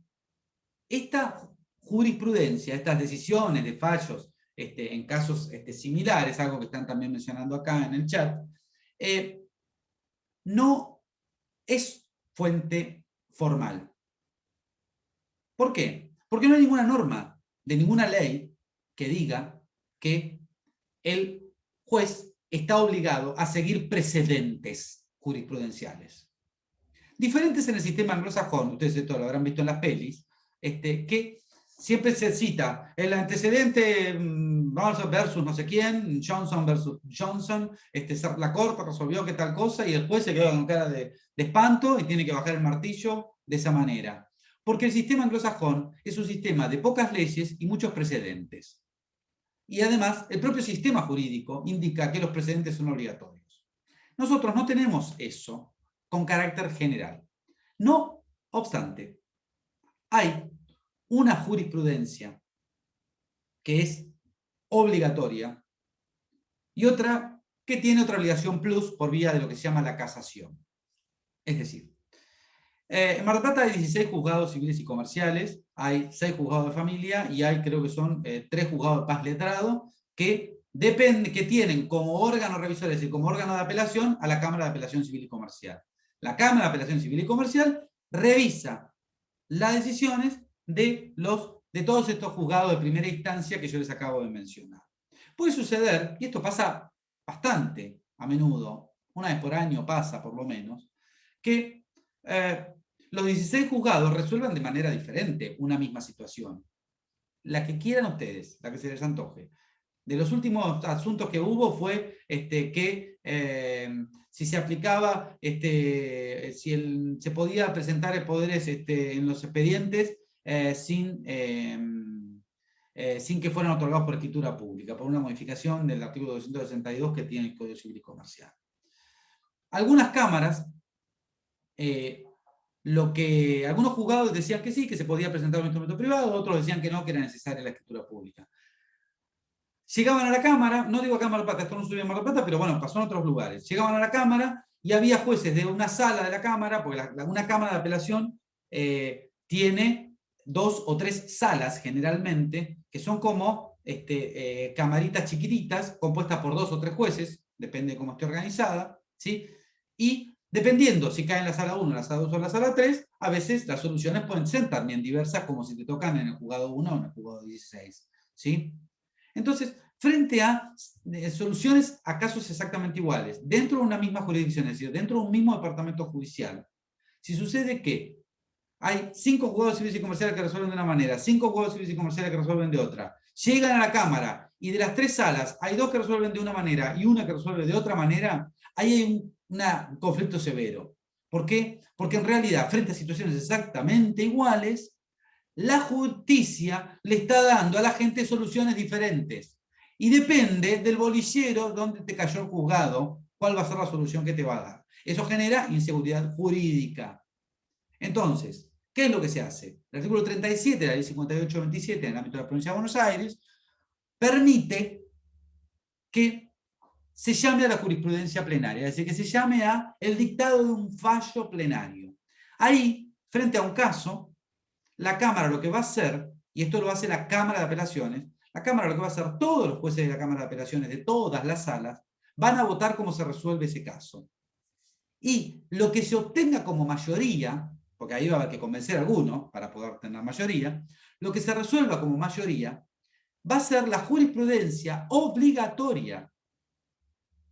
esta jurisprudencia, estas decisiones de fallos en casos similares, algo que están también mencionando acá en el chat, no es fuente formal. ¿Por qué? Porque no hay ninguna norma de ninguna ley que diga que el juez está obligado a seguir precedentes jurisprudenciales. Diferentes en el sistema anglosajón, ustedes esto lo habrán visto en las pelis, que siempre se cita el antecedente versus no sé quién, Johnson versus Johnson, la corte resolvió que tal cosa y el juez se quedó con cara de espanto y tiene que bajar el martillo de esa manera. Porque el sistema anglosajón es un sistema de pocas leyes y muchos precedentes. Y además, el propio sistema jurídico indica que los precedentes son obligatorios. Nosotros no tenemos eso con carácter general. No obstante, hay una jurisprudencia que es obligatoria y otra que tiene otra obligación plus por vía de lo que se llama la casación. Es decir, en Mar del Plata hay 16 juzgados civiles y comerciales, hay 6 juzgados de familia y hay, creo que son 3 juzgados de paz letrado que tienen como órgano revisor, es decir, como órgano de apelación a la Cámara de Apelación Civil y Comercial. La Cámara de Apelación Civil y Comercial revisa las decisiones de todos estos juzgados de primera instancia que yo les acabo de mencionar. Puede suceder, y esto pasa bastante a menudo, una vez por año pasa por lo menos, que los 16 juzgados resuelvan de manera diferente una misma situación. La que quieran ustedes, la que se les antoje. De los últimos asuntos que hubo fue que si se aplicaba, se podía presentar poderes en los expedientes sin que fueran otorgados por escritura pública, por una modificación del artículo 262 que tiene el Código Civil y Comercial. Algunas cámaras, algunos juzgados decían que sí, que se podía presentar un instrumento privado, otros decían que no, que era necesaria la escritura pública. Llegaban a la Cámara, no digo acá en Mar del Plata, esto no sucedió en Mar del Plata, pero bueno, pasó en otros lugares. Llegaban a la Cámara y había jueces de una sala de la Cámara, porque una Cámara de Apelación tiene 2 o 3 salas generalmente, que son como camaritas chiquititas, compuestas por 2 o 3 jueces, depende de cómo esté organizada, ¿sí? Y dependiendo si cae en la sala 1, la sala 2 o la sala 3, a veces las soluciones pueden ser también diversas, como si te tocan en el juzgado 1 o en el juzgado 16, ¿sí? Entonces, frente a soluciones a casos exactamente iguales, dentro de una misma jurisdicción, es decir, dentro de un mismo departamento judicial, si sucede que hay 5 juzgados civiles y comerciales que resuelven de una manera, 5 juzgados civiles y comerciales que resuelven de otra, llegan a la Cámara y de las 3 salas hay 2 que resuelven de una manera y una que resuelve de otra manera, ahí hay un conflicto severo. ¿Por qué? Porque en realidad, frente a situaciones exactamente iguales, la justicia le está dando a la gente soluciones diferentes. Y depende del bolillero donde te cayó el juzgado, cuál va a ser la solución que te va a dar. Eso genera inseguridad jurídica. Entonces, ¿qué es lo que se hace? El artículo 37 de la ley 5827 en el ámbito de la provincia de Buenos Aires permite que se llame a la jurisprudencia plenaria, es decir, que se llame a el dictado de un fallo plenario. Ahí, frente a un caso, la Cámara lo que va a hacer, y esto lo hace la Cámara de Apelaciones, la Cámara lo que va a hacer, todos los jueces de la Cámara de Apelaciones de todas las salas, van a votar cómo se resuelve ese caso. Y lo que se obtenga como mayoría, porque ahí va a haber que convencer a alguno para poder tener mayoría, lo que se resuelva como mayoría va a ser la jurisprudencia obligatoria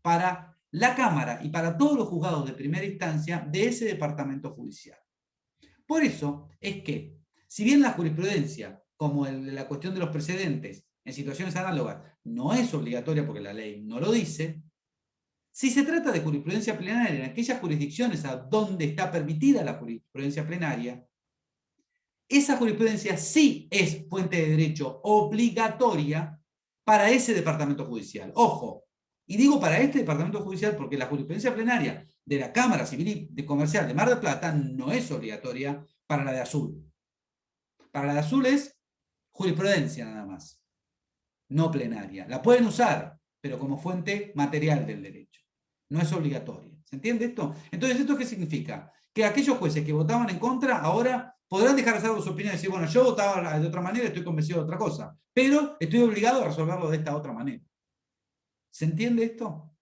para la Cámara y para todos los juzgados de primera instancia de ese departamento judicial. Por eso es que, si bien la jurisprudencia, como la cuestión de los precedentes, en situaciones análogas, no es obligatoria porque la ley no lo dice, si se trata de jurisprudencia plenaria en aquellas jurisdicciones a donde está permitida la jurisprudencia plenaria, esa jurisprudencia sí es fuente de derecho obligatoria para ese departamento judicial. Ojo, y digo para este departamento judicial porque la jurisprudencia plenaria de la Cámara Civil y Comercial de Mar del Plata no es obligatoria para la de Azul. Para la de Azul es jurisprudencia nada más, no plenaria. La pueden usar, pero como fuente material del derecho. No es obligatoria. ¿Se entiende esto? Entonces, ¿esto qué significa? Que aquellos jueces que votaban en contra ahora podrán dejar de hacer su opinión y decir, bueno, yo votaba de otra manera, estoy convencido de otra cosa, pero estoy obligado a resolverlo de esta otra manera. ¿Se entiende esto?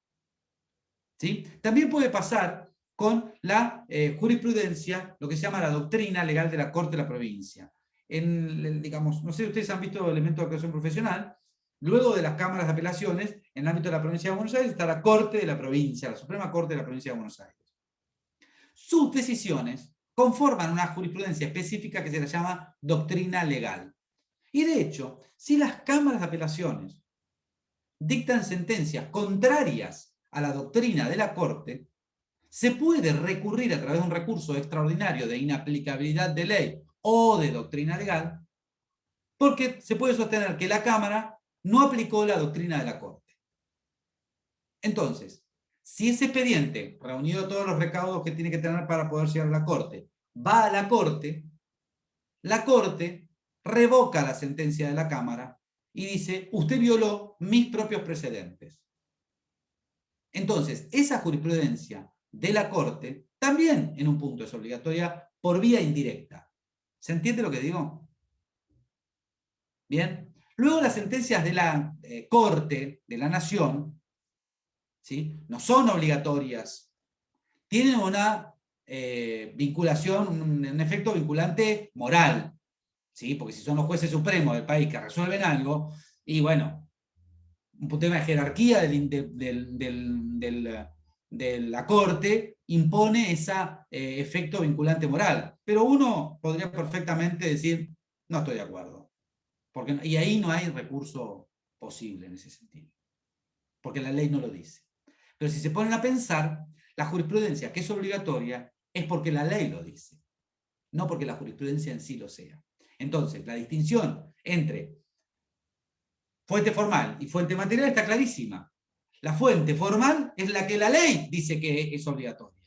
¿Sí? También puede pasar con la jurisprudencia, lo que se llama la doctrina legal de la Corte de la Provincia. Digamos, no sé si ustedes han visto elementos de actuación profesional, luego de las cámaras de apelaciones, en el ámbito de la provincia de Buenos Aires, está la Corte de la Provincia, la Suprema Corte de la Provincia de Buenos Aires. Sus decisiones conforman una jurisprudencia específica que se la llama doctrina legal. Y de hecho, si las cámaras de apelaciones dictan sentencias contrarias a la doctrina de la Corte, se puede recurrir a través de un recurso extraordinario de inaplicabilidad de ley o de doctrina legal, porque se puede sostener que la Cámara no aplicó la doctrina de la Corte. Entonces, si ese expediente, reunido todos los recaudos que tiene que tener para poder llegar a la Corte, va a la Corte revoca la sentencia de la Cámara y dice, usted violó mis propios precedentes. Entonces, esa jurisprudencia de la Corte también en un punto es obligatoria por vía indirecta. ¿Se entiende lo que digo? Bien. Luego las sentencias de la Corte de la Nación, ¿sí?, no son obligatorias. Tienen una vinculación, un efecto vinculante moral, ¿sí? Porque si son los jueces supremos del país que resuelven algo, y bueno, un tema de jerarquía de la Corte impone ese efecto vinculante moral. Pero uno podría perfectamente decir, no estoy de acuerdo. Y ahí no hay recurso posible en ese sentido. Porque la ley no lo dice. Pero si se ponen a pensar, la jurisprudencia que es obligatoria es porque la ley lo dice, no porque la jurisprudencia en sí lo sea. Entonces, la distinción entre fuente formal y fuente material está clarísima. La fuente formal es la que la ley dice que es obligatoria.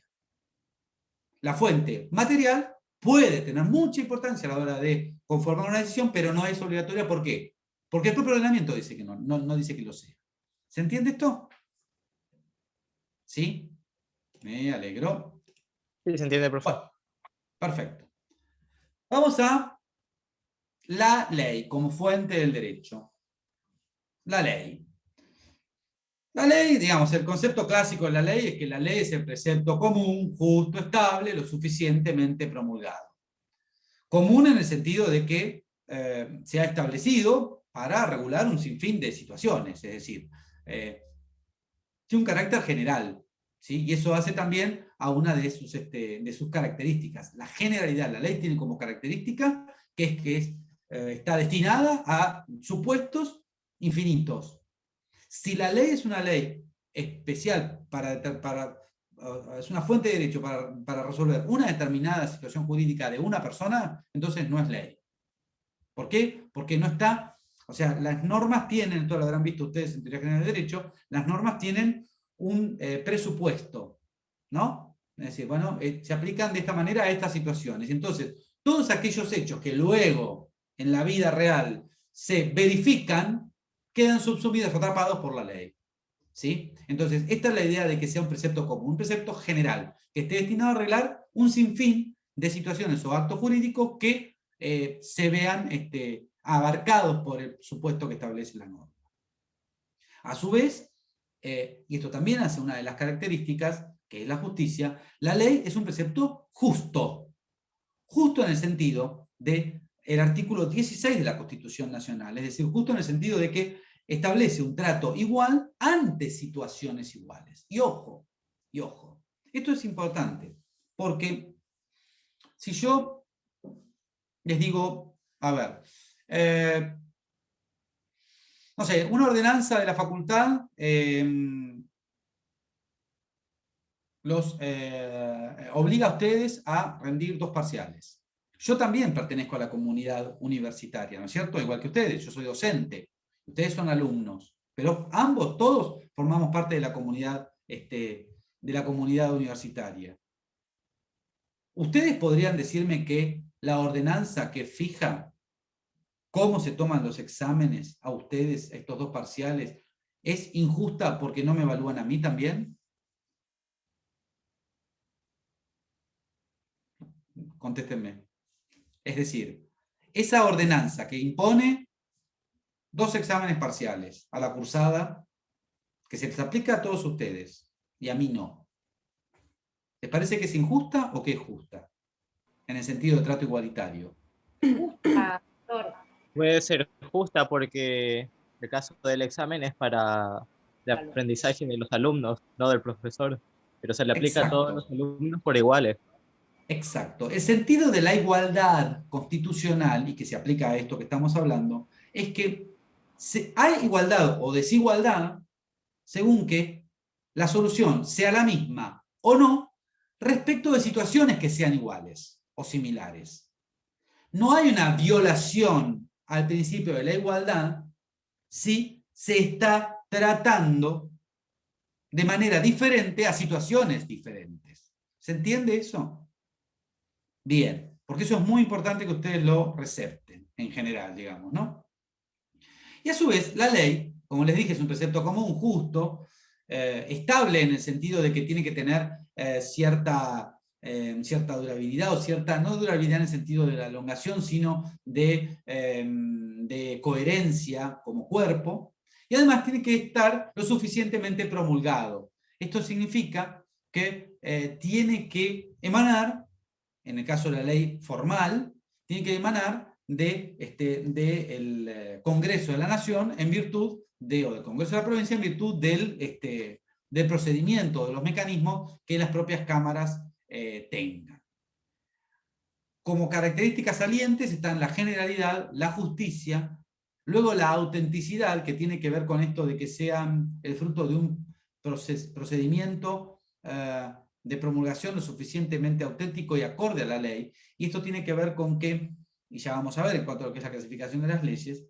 La fuente material puede tener mucha importancia a la hora de conformar una decisión, pero no es obligatoria. ¿Por qué? Porque el propio ordenamiento dice que no dice que lo sea. ¿Se entiende esto? ¿Sí? Me alegro. Sí, se entiende, profe. Bueno, perfecto. Vamos a la ley como fuente del derecho. La ley. La ley, digamos, el concepto clásico de la ley es que la ley es el precepto común, justo, estable, lo suficientemente promulgado. Común en el sentido de que se ha establecido para regular un sinfín de situaciones, es decir, tiene un carácter general, ¿sí? Y eso hace también a una de sus características. La generalidad, la ley tiene como característica que está destinada a supuestos infinitos. Si la ley es una ley especial para es una fuente de derecho para resolver una determinada situación jurídica de una persona, entonces no es ley. ¿Por qué? Porque no está, o sea, las normas tienen, esto lo habrán visto ustedes en Teoría General de Derecho, las normas tienen un presupuesto, ¿no? Es decir, bueno, se aplican de esta manera a estas situaciones. Entonces, todos aquellos hechos que luego, en la vida real, se verifican, quedan subsumidos o atrapados por la ley. ¿Sí? Entonces, esta es la idea de que sea un precepto común, un precepto general, que esté destinado a arreglar un sinfín de situaciones o actos jurídicos que se vean abarcados por el supuesto que establece la norma. A su vez, y esto también hace una de las características, que es la justicia, la ley es un precepto justo. Justo en el sentido del artículo 16 de la Constitución Nacional, es decir, justo en el sentido de que establece un trato igual ante situaciones iguales. Y ojo, esto es importante, porque si yo les digo, a ver, no sé, una ordenanza de la facultad los obliga a ustedes a rendir 2 parciales. Yo también pertenezco a la comunidad universitaria, ¿no es cierto? Igual que ustedes, yo soy docente. Ustedes son alumnos, pero ambos, todos, formamos parte de la comunidad universitaria. ¿Ustedes podrían decirme que la ordenanza que fija cómo se toman los exámenes a ustedes, estos 2 parciales, es injusta porque no me evalúan a mí también? Contéstenme. Es decir, esa ordenanza que impone 2 exámenes parciales a la cursada, que se les aplica a todos ustedes, y a mí no. ¿Les parece que es injusta o que es justa? En el sentido de trato igualitario. Justa, doctor. Puede ser justa porque el caso del examen es para el aprendizaje de los alumnos, no del profesor, pero se le aplica a todos los alumnos por iguales. Exacto. El sentido de la igualdad constitucional, y que se aplica a esto que estamos hablando, es que hay igualdad o desigualdad según que la solución sea la misma o no respecto de situaciones que sean iguales o similares. No hay una violación al principio de la igualdad si se está tratando de manera diferente a situaciones diferentes. ¿Se entiende eso? Bien, porque eso es muy importante que ustedes lo recepten, en general, digamos, ¿no? Y a su vez, la ley, como les dije, es un precepto común, justo, estable en el sentido de que tiene que tener cierta durabilidad, o cierta, no durabilidad en el sentido de la elongación, sino de coherencia como cuerpo, y además tiene que estar lo suficientemente promulgado. Esto significa que tiene que emanar, en el caso de la ley formal, tiene que emanar del Congreso de la Nación en virtud o del Congreso de la Provincia en virtud del procedimiento, de los mecanismos que las propias cámaras tengan. Como características salientes están la generalidad, la justicia, luego la autenticidad, que tiene que ver con esto de que sean el fruto de un procedimiento de promulgación lo suficientemente auténtico y acorde a la ley, y esto tiene que ver con que, y ya vamos a ver en cuanto a lo que es la clasificación de las leyes,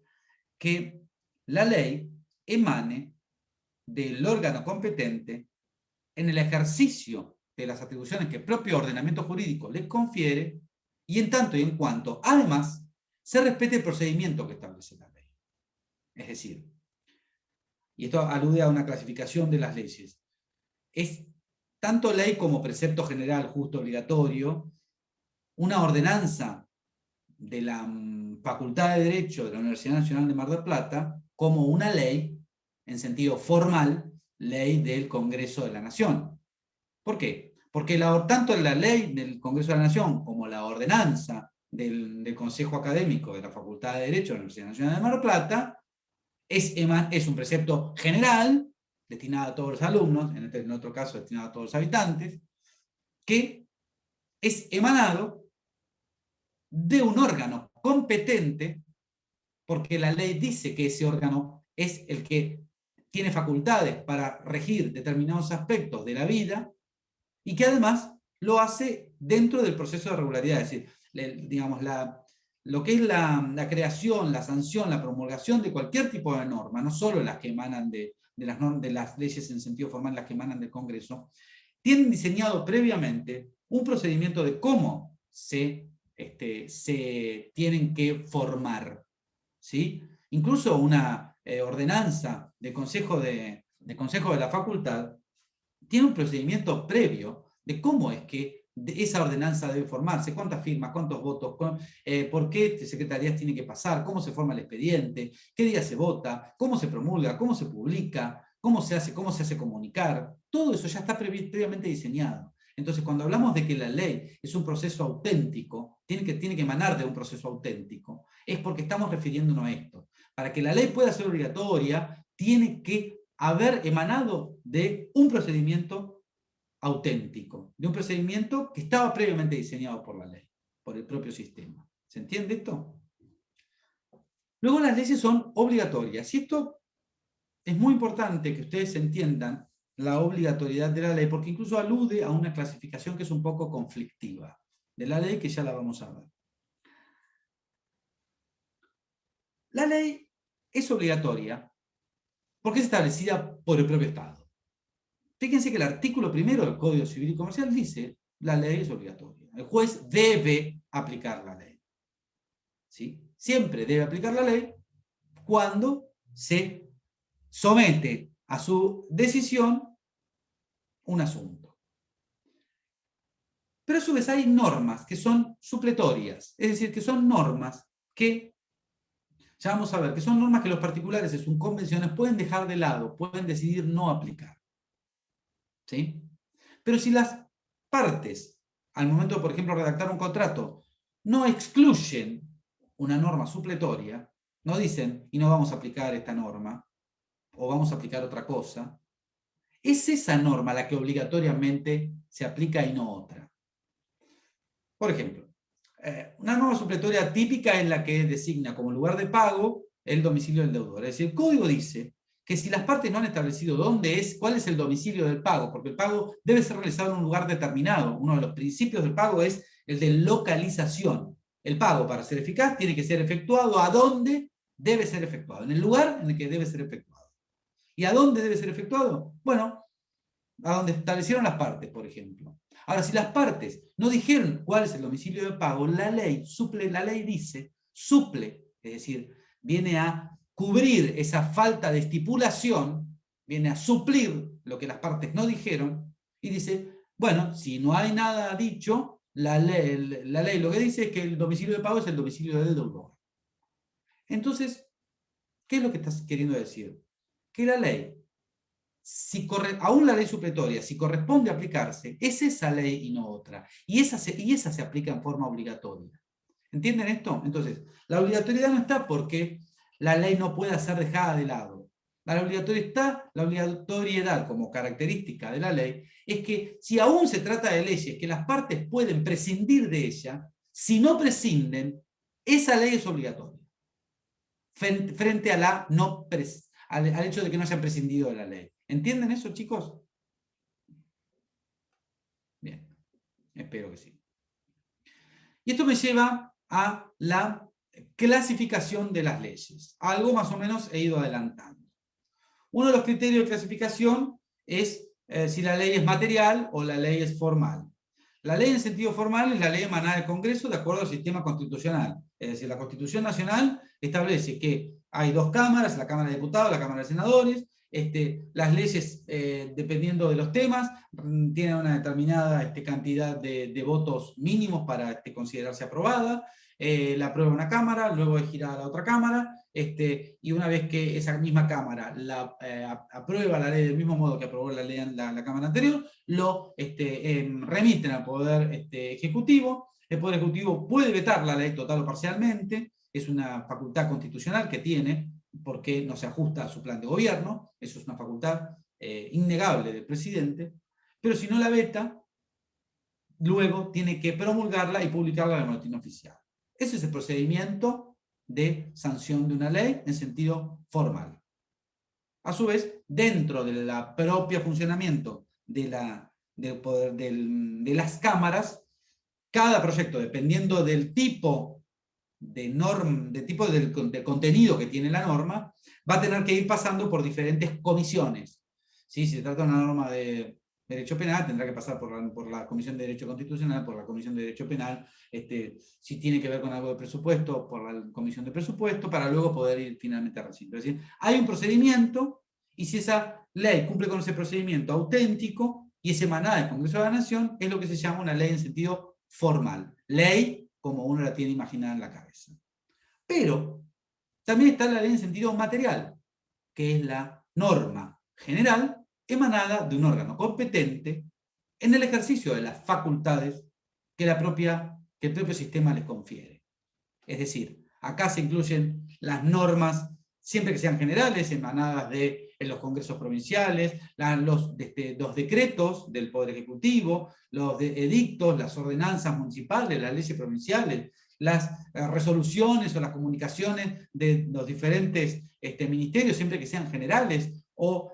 que la ley emane del órgano competente en el ejercicio de las atribuciones que el propio ordenamiento jurídico les confiere, y en tanto y en cuanto, además, se respete el procedimiento que establece la ley. Es decir, y esto alude a una clasificación de las leyes, es tanto ley como precepto general justo obligatorio, una ordenanza de la Facultad de Derecho de la Universidad Nacional de Mar del Plata, como una ley, en sentido formal, ley del Congreso de la Nación. ¿Por qué? Porque tanto la ley del Congreso de la Nación como la ordenanza del Consejo Académico de la Facultad de Derecho de la Universidad Nacional de Mar del Plata es un precepto general, destinado a todos los alumnos, en otro caso destinado a todos los habitantes, que es emanado de un órgano competente, porque la ley dice que ese órgano es el que tiene facultades para regir determinados aspectos de la vida, y que además lo hace dentro del proceso de regularidad, es decir, digamos, lo que es la creación, la sanción, la promulgación de cualquier tipo de norma, no solo las que emanan de las leyes en sentido formal, las que emanan del Congreso, tienen diseñado previamente un procedimiento de cómo se tienen que formar, ¿sí? Incluso una ordenanza de consejo de la facultad tiene un procedimiento previo de cómo es que esa ordenanza debe formarse, cuántas firmas, cuántos votos, por qué secretarías tiene que pasar, cómo se forma el expediente, qué día se vota, cómo se promulga, cómo se publica, cómo se hace comunicar. Todo eso ya está previamente diseñado. Entonces, cuando hablamos de que la ley es un proceso auténtico, tiene que emanar de un proceso auténtico, es porque estamos refiriéndonos a esto. Para que la ley pueda ser obligatoria, tiene que haber emanado de un procedimiento auténtico, de un procedimiento que estaba previamente diseñado por la ley, por el propio sistema. ¿Se entiende esto? Luego las leyes son obligatorias, y esto es muy importante que ustedes entiendan la obligatoriedad de la ley, porque incluso alude a una clasificación que es un poco conflictiva de la ley, que ya la vamos a ver. La ley es obligatoria porque es establecida por el propio Estado. Fíjense que el artículo 1 del Código Civil y Comercial dice: la ley es obligatoria. El juez debe aplicar la ley. ¿Sí? Siempre debe aplicar la ley cuando se somete a su decisión un asunto. Pero a su vez hay normas que son supletorias, es decir, que son normas que, ya vamos a ver, que son normas que los particulares en sus convenciones pueden dejar de lado, pueden decidir no aplicar. ¿Sí? Pero si las partes, al momento de, por ejemplo, redactar un contrato, no excluyen una norma supletoria, no dicen, y no vamos a aplicar esta norma, o vamos a aplicar otra cosa, es esa norma la que obligatoriamente se aplica y no otra. Por ejemplo, una norma supletoria típica es la que designa como lugar de pago el domicilio del deudor. Es decir, el código dice que si las partes no han establecido cuál es el domicilio del pago, porque el pago debe ser realizado en un lugar determinado. Uno de los principios del pago es el de localización. El pago, para ser eficaz, tiene que ser efectuado ¿a dónde debe ser efectuado? En el lugar en el que debe ser efectuado. ¿Y a dónde debe ser efectuado? Bueno, a donde establecieron las partes, por ejemplo. Ahora, si las partes no dijeron cuál es el domicilio de pago, la ley dice, suple, es decir, viene a cubrir esa falta de estipulación, viene a suplir lo que las partes no dijeron, y dice, bueno, si no hay nada dicho, la ley lo que dice es que el domicilio de pago es el domicilio del deudor. Entonces, ¿qué es lo que estás queriendo decir? Que la ley, aún la ley supletoria, si corresponde aplicarse, es esa ley y no otra. Y esa se aplica en forma obligatoria. ¿Entienden esto? Entonces, la obligatoriedad no está porque la ley no pueda ser dejada de lado. La obligatoriedad como característica de la ley es que si aún se trata de leyes que las partes pueden prescindir de ella, si no prescinden, esa ley es obligatoria. Frente a al hecho de que no hayan prescindido de la ley. ¿Entienden eso, chicos? Bien, espero que sí. Y esto me lleva a la clasificación de las leyes. Algo más o menos he ido adelantando. Uno de los criterios de clasificación es si la ley es material o la ley es formal. La ley en sentido formal es la ley emanada del Congreso de acuerdo al sistema constitucional. Es decir, la Constitución Nacional establece que hay dos cámaras, la Cámara de Diputados, la Cámara de Senadores. Las leyes, dependiendo de los temas, tienen una determinada cantidad de votos mínimos para considerarse aprobada. La aprueba una Cámara, luego es girada a la otra Cámara, y una vez que esa misma Cámara aprueba la ley del mismo modo que aprobó la ley en la Cámara anterior, lo remiten al Poder Ejecutivo. El Poder Ejecutivo puede vetar la ley total o parcialmente, es una facultad constitucional que tiene, porque no se ajusta a su plan de gobierno, eso es una facultad innegable del presidente, pero si no la veta, luego tiene que promulgarla y publicarla en el boletín oficial. Ese es el procedimiento de sanción de una ley en sentido formal. A su vez, dentro del propio funcionamiento de de las cámaras, cada proyecto, dependiendo del tipo de contenido que tiene la norma, va a tener que ir pasando por diferentes comisiones. ¿Sí? Si se trata de una norma de derecho penal, tendrá que pasar por la Comisión de Derecho Constitucional, por la Comisión de Derecho Penal, si tiene que ver con algo de presupuesto, por la Comisión de Presupuesto, para luego poder ir finalmente al recinto. Es decir, hay un procedimiento, y si esa ley cumple con ese procedimiento auténtico, y es emanada del Congreso de la Nación, es lo que se llama una ley en sentido formal. Ley como uno la tiene imaginada en la cabeza. Pero también está la ley en sentido material, que es la norma general emanada de un órgano competente en el ejercicio de las facultades que el propio sistema les confiere. Es decir, acá se incluyen las normas, siempre que sean generales, emanadas de los congresos provinciales, los decretos del Poder Ejecutivo, los edictos, las ordenanzas municipales, las leyes provinciales, las resoluciones o las comunicaciones de los diferentes ministerios, siempre que sean generales, o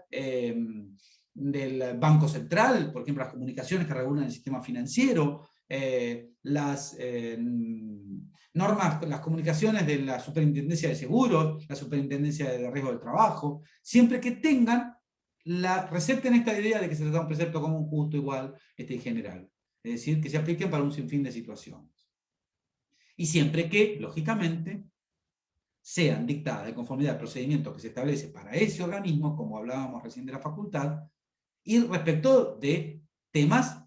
del Banco Central, por ejemplo, las comunicaciones que regulan el sistema financiero, las normas, las comunicaciones de la Superintendencia de Seguros, la Superintendencia de Riesgo del Trabajo, siempre que recepten esta idea de que se trata de un precepto común, justo, igual y general. Es decir, que se apliquen para un sinfín de situaciones. Y siempre que, lógicamente, sean dictadas de conformidad al procedimiento que se establece para ese organismo, como hablábamos recién de la facultad, y respecto de temas,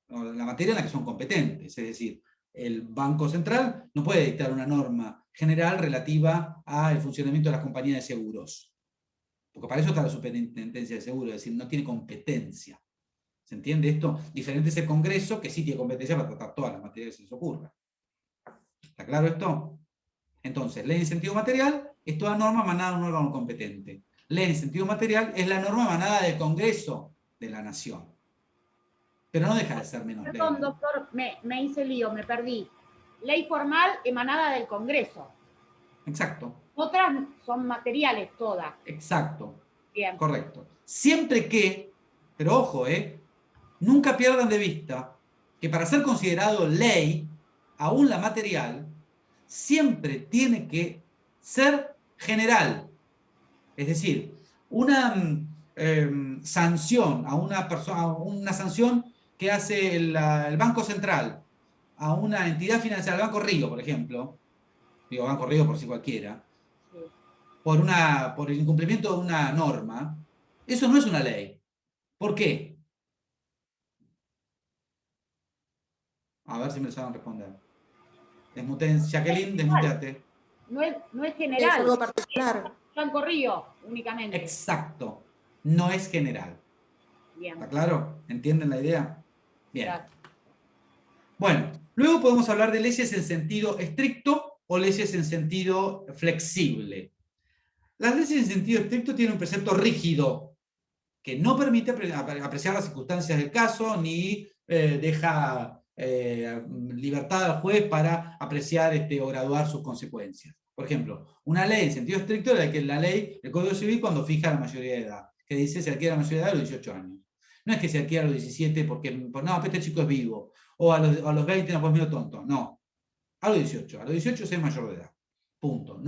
la materia en la que son competentes. Es decir, el Banco Central no puede dictar una norma general relativa al funcionamiento de las compañías de seguros, porque para eso está la Superintendencia de Seguros, es decir, no tiene competencia. ¿Se entiende esto? Diferente es el Congreso, que sí tiene competencia para tratar todas las materias que se les ocurra. ¿Está claro esto? Entonces, ley en sentido material es toda norma emanada de un órgano competente. Ley en sentido material es la norma emanada del Congreso de la Nación. Pero no deja de ser menos ley. Perdón, doctor, me hice lío, me perdí. Ley formal emanada del Congreso. Exacto. Otras son materiales todas. Exacto. Bien. Correcto. Siempre que, pero ojo, nunca pierdan de vista que para ser considerado ley, aún la material, siempre tiene que ser general. Es decir, una sanción a una persona, una sanción que hace el Banco Central a una entidad financiera, al Banco Río, por ejemplo, digo Banco Río por si cualquiera, Sí. por el incumplimiento de una norma, eso no es una ley. ¿Por qué? A ver si me lo saben responder. Jacqueline, desmuteate. No es Es general. algo particular. Banco Río, únicamente. Exacto. No es general. Bien. ¿Está claro? ¿Entienden la idea? Bien. Gracias. Bueno, luego podemos hablar de leyes en sentido estricto o leyes en sentido flexible. Las leyes en sentido estricto tienen un precepto rígido que no permite apreciar las circunstancias del caso ni deja libertad al juez para apreciar o graduar sus consecuencias. Por ejemplo, una ley en sentido estricto es la ley, el Código Civil, cuando fija la mayoría de edad, que dice se adquiere la mayoría de edad a los 18 años. No es que se adquiera a los 17 porque no, este chico es vivo, o a los 20 no, pues medio tonto. No, a los 18. A los 18 es mayor de edad. Punto.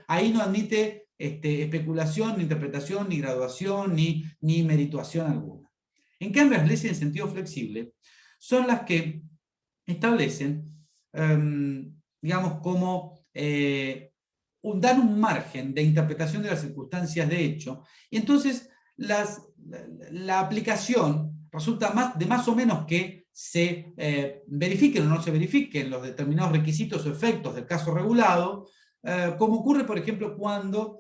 Ahí no admite especulación, ni interpretación, ni graduación, ni merituación alguna. En cambio, las leyes en sentido flexible son las que establecen, digamos, como dan un margen de interpretación de las circunstancias de hecho, y entonces la aplicación resulta de más o menos que se verifiquen o no se verifiquen los determinados requisitos o efectos del caso regulado, como ocurre, por ejemplo, cuando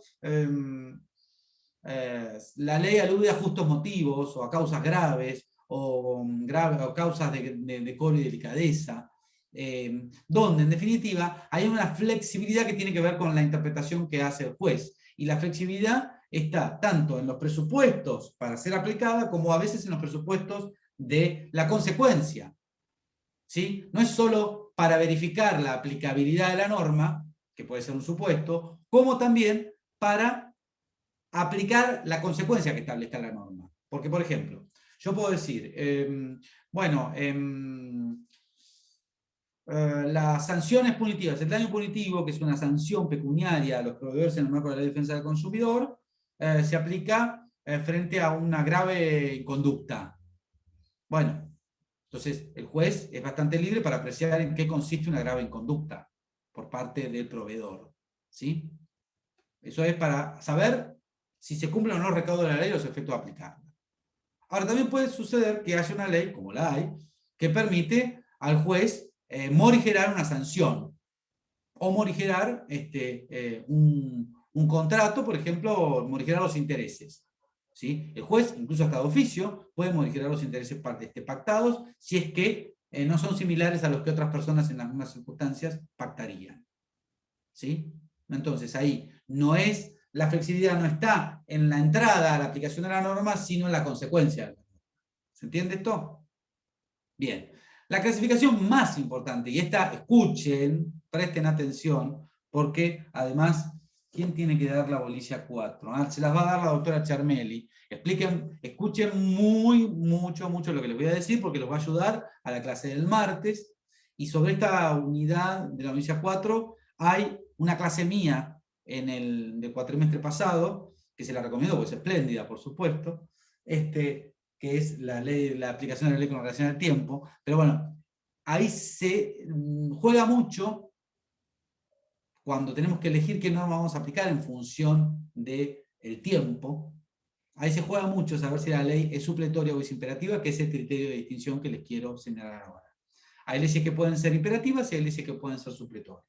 la ley alude a justos motivos o a causas graves o causas de decoro y delicadeza, donde en definitiva hay una flexibilidad que tiene que ver con la interpretación que hace el juez. Y la flexibilidad está tanto en los presupuestos para ser aplicada como a veces en los presupuestos de la consecuencia. ¿Sí? No es solo para verificar la aplicabilidad de la norma, que puede ser un supuesto, como también para aplicar la consecuencia que establezca la norma. Porque, por ejemplo, yo puedo decir, bueno, las sanciones punitivas, el daño punitivo, que es una sanción pecuniaria a los proveedores en el marco de la Ley de Defensa del Consumidor, se aplica frente a una grave conducta. Bueno, entonces el juez es bastante libre para apreciar en qué consiste una grave inconducta por parte del proveedor, ¿sí? Eso es para saber si se cumplen o no los recaudos de la ley y los efectos de aplicarla. Ahora, también puede suceder que haya una ley, como la hay, que permite al juez morigerar una sanción o morigerar un contrato, por ejemplo, morigerar los intereses. ¿Sí? El juez, incluso hasta de oficio, puede morigerar los intereses pactados si es que no son similares a los que otras personas en las mismas circunstancias pactarían. ¿Sí? Entonces ahí la flexibilidad no está en la entrada a la aplicación de la norma, sino en la consecuencia. ¿Se entiende esto? Bien. La clasificación más importante, y esta escuchen, presten atención, porque además, ¿quién tiene que dar la bolilla 4? Se las va a dar la doctora Charmelli. Escuchen mucho lo que les voy a decir, porque los va a ayudar a la clase del martes. Y sobre esta unidad de la bolilla 4 hay una clase mía del cuatrimestre pasado, que se la recomiendo porque es espléndida, por supuesto, que es la aplicación de la ley con relación al tiempo. Pero bueno, ahí se juega mucho cuando tenemos que elegir qué norma vamos a aplicar en función del tiempo. Ahí se juega mucho saber si la ley es supletoria o es imperativa, que es el criterio de distinción que les quiero señalar ahora. Hay leyes que pueden ser imperativas y hay leyes que pueden ser supletorias.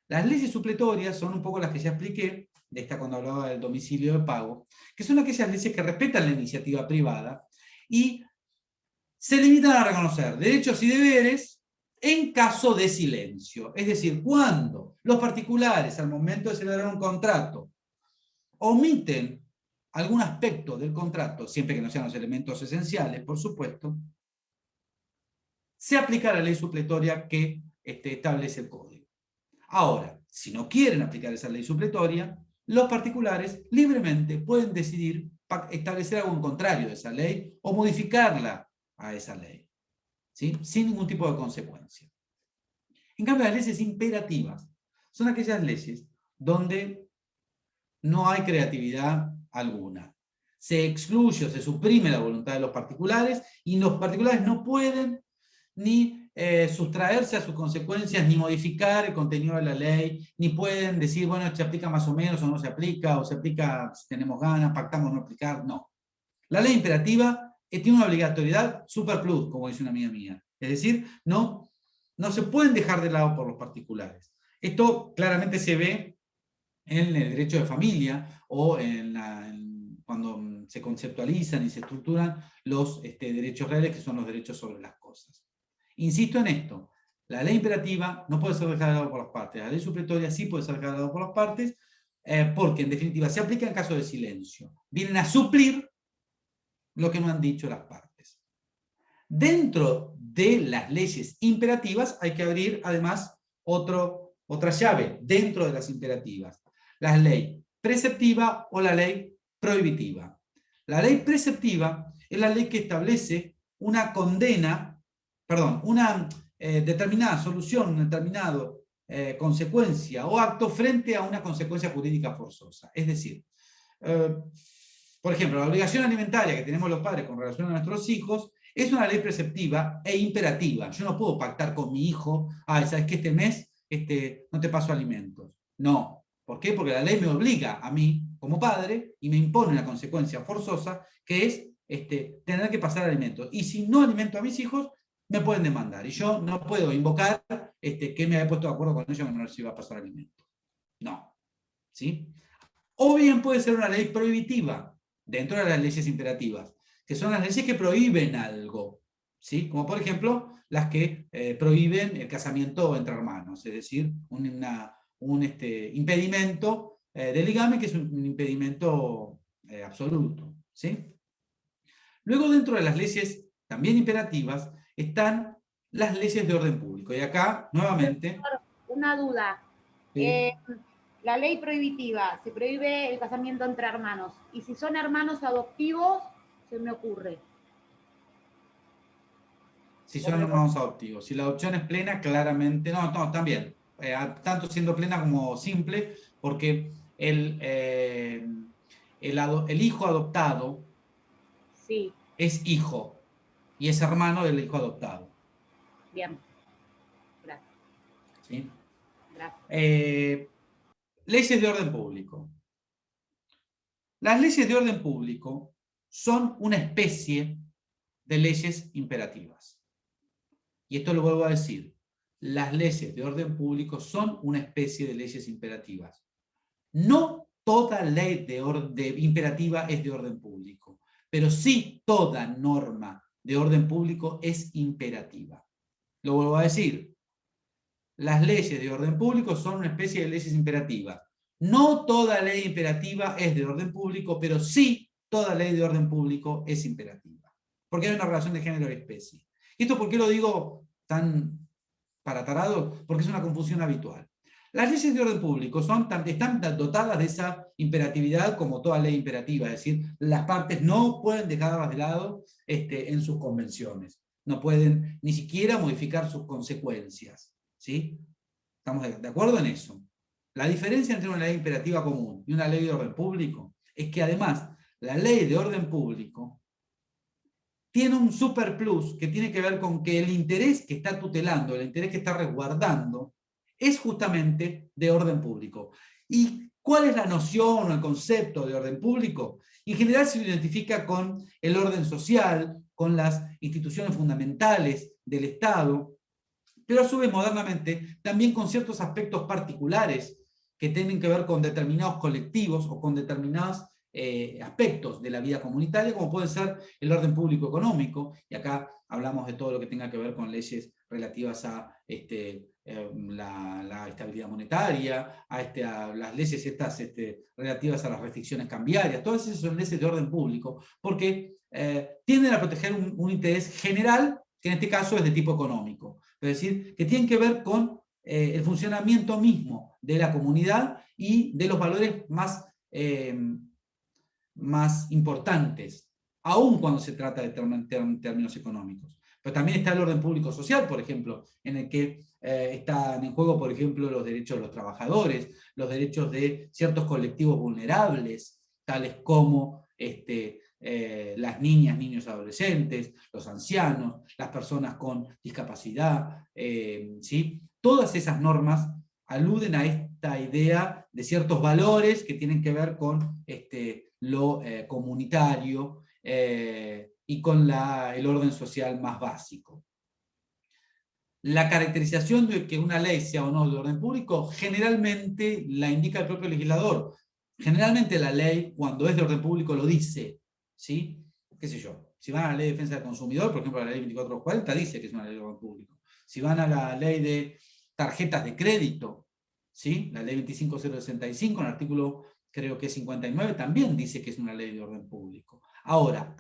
Las leyes supletorias son un poco las que ya expliqué, de esta cuando hablaba del domicilio de pago, que son aquellas leyes que respetan la iniciativa privada y se limitan a reconocer derechos y deberes en caso de silencio. Es decir, cuando los particulares, al momento de celebrar un contrato, omiten algún aspecto del contrato, siempre que no sean los elementos esenciales, por supuesto, se aplica la ley supletoria que establece el código. Ahora, si no quieren aplicar esa ley supletoria, los particulares libremente pueden decidir establecer algo en contrario de esa ley o modificarla a esa ley, ¿sí? Sin ningún tipo de consecuencia. En cambio, las leyes imperativas son aquellas leyes donde no hay creatividad alguna. Se excluye o se suprime la voluntad de los particulares y los particulares no pueden ni sustraerse a sus consecuencias, ni modificar el contenido de la ley, ni pueden decir, bueno, se aplica más o menos o no se aplica, o se aplica si tenemos ganas, pactamos no aplicar, no. La ley imperativa tiene una obligatoriedad super plus, como dice una amiga mía. Es decir, no se pueden dejar de lado por los particulares. Esto claramente se ve en el derecho de familia o cuando se conceptualizan y se estructuran los derechos reales, que son los derechos sobre las cosas. Insisto en esto, la ley imperativa no puede ser dejada de lado por las partes, la ley supletoria sí puede ser dejada de lado por las partes, porque en definitiva se aplica en caso de silencio. Vienen a suplir lo que no han dicho las partes. Dentro de las leyes imperativas hay que abrir además otra llave dentro de las imperativas. La ley preceptiva o la ley prohibitiva. La ley preceptiva es la ley que establece una determinada solución, una determinada consecuencia o acto frente a una consecuencia jurídica forzosa. Es decir, por ejemplo, la obligación alimentaria que tenemos los padres con relación a nuestros hijos es una ley preceptiva e imperativa. Yo no puedo pactar con mi hijo, ¿sabes qué? Este mes no te paso alimentos. No. ¿Por qué? Porque la ley me obliga a mí, como padre, y me impone una consecuencia forzosa, que es tener que pasar alimentos. Y si no alimento a mis hijos, me pueden demandar. Y yo no puedo invocar que me haya puesto de acuerdo con ellos que no les iba a pasar alimentos. No. ¿Sí? O bien puede ser una ley prohibitiva, dentro de las leyes imperativas, que son las leyes que prohíben algo, ¿sí? Como por ejemplo las que prohíben el casamiento entre hermanos, es decir, un impedimento del ligame, que es un impedimento absoluto, ¿sí? Luego, dentro de las leyes también imperativas están las leyes de orden público, y acá nuevamente una duda. ¿sí? La ley prohibitiva, se prohíbe el casamiento entre hermanos. Y si son hermanos adoptivos, se me ocurre, Si son hermanos adoptivos. Si la adopción es plena, claramente, no, también. Tanto siendo plena como simple, porque el hijo adoptado Sí, es hijo y es hermano del hijo adoptado. bien. Gracias. ¿Sí? Gracias. Leyes de orden público. Las leyes de orden público son una especie de leyes imperativas. Y esto lo vuelvo a decir. Las leyes de orden público son una especie de leyes imperativas. No toda ley imperativa es de orden público, pero sí toda norma de orden público es imperativa. Lo vuelvo a decir. Las leyes de orden público son una especie de leyes imperativas. No toda ley imperativa es de orden público, pero sí toda ley de orden público es imperativa. Porque hay una relación de género y especie. ¿Y esto por qué lo digo tan para tarado? Porque es una confusión habitual. Las leyes de orden público están dotadas de esa imperatividad como toda ley imperativa, es decir, las partes no pueden dejarlas de lado en sus convenciones. No pueden ni siquiera modificar sus consecuencias. ¿Sí? ¿Estamos de acuerdo en eso? La diferencia entre una ley imperativa común y una ley de orden público es que además la ley de orden público tiene un superplus que tiene que ver con que el interés que está tutelando, el interés que está resguardando, es justamente de orden público. ¿Y cuál es la noción o el concepto de orden público? En general se lo identifica con el orden social, con las instituciones fundamentales del Estado, pero a su vez modernamente también con ciertos aspectos particulares que tienen que ver con determinados colectivos o con determinados aspectos de la vida comunitaria, como puede ser el orden público económico, y acá hablamos de todo lo que tenga que ver con leyes relativas a la estabilidad monetaria, a las leyes estas relativas a las restricciones cambiarias. Todas esas son leyes de orden público, porque tienden a proteger un interés general, que en este caso es de tipo económico. Es decir, que tienen que ver con el funcionamiento mismo de la comunidad y de los valores más importantes, aun cuando se trata de términos económicos. Pero también está el orden público social, por ejemplo, en el que están en juego, por ejemplo, los derechos de los trabajadores, los derechos de ciertos colectivos vulnerables, tales como las niñas, niños, adolescentes, los ancianos, las personas con discapacidad, ¿sí? Todas esas normas aluden a esta idea de ciertos valores que tienen que ver con lo comunitario y con el orden social más básico. La caracterización de que una ley sea o no de orden público generalmente la indica el propio legislador. Generalmente la ley, cuando es de orden público, lo dice, ¿sí? ¿Qué sé yo? Si van a la ley de defensa del consumidor, por ejemplo, la ley 2440 dice que es una ley de orden público. Si van a la ley de tarjetas de crédito, ¿sí? La ley 25065, en el artículo creo que 59, también dice que es una ley de orden público. Ahora,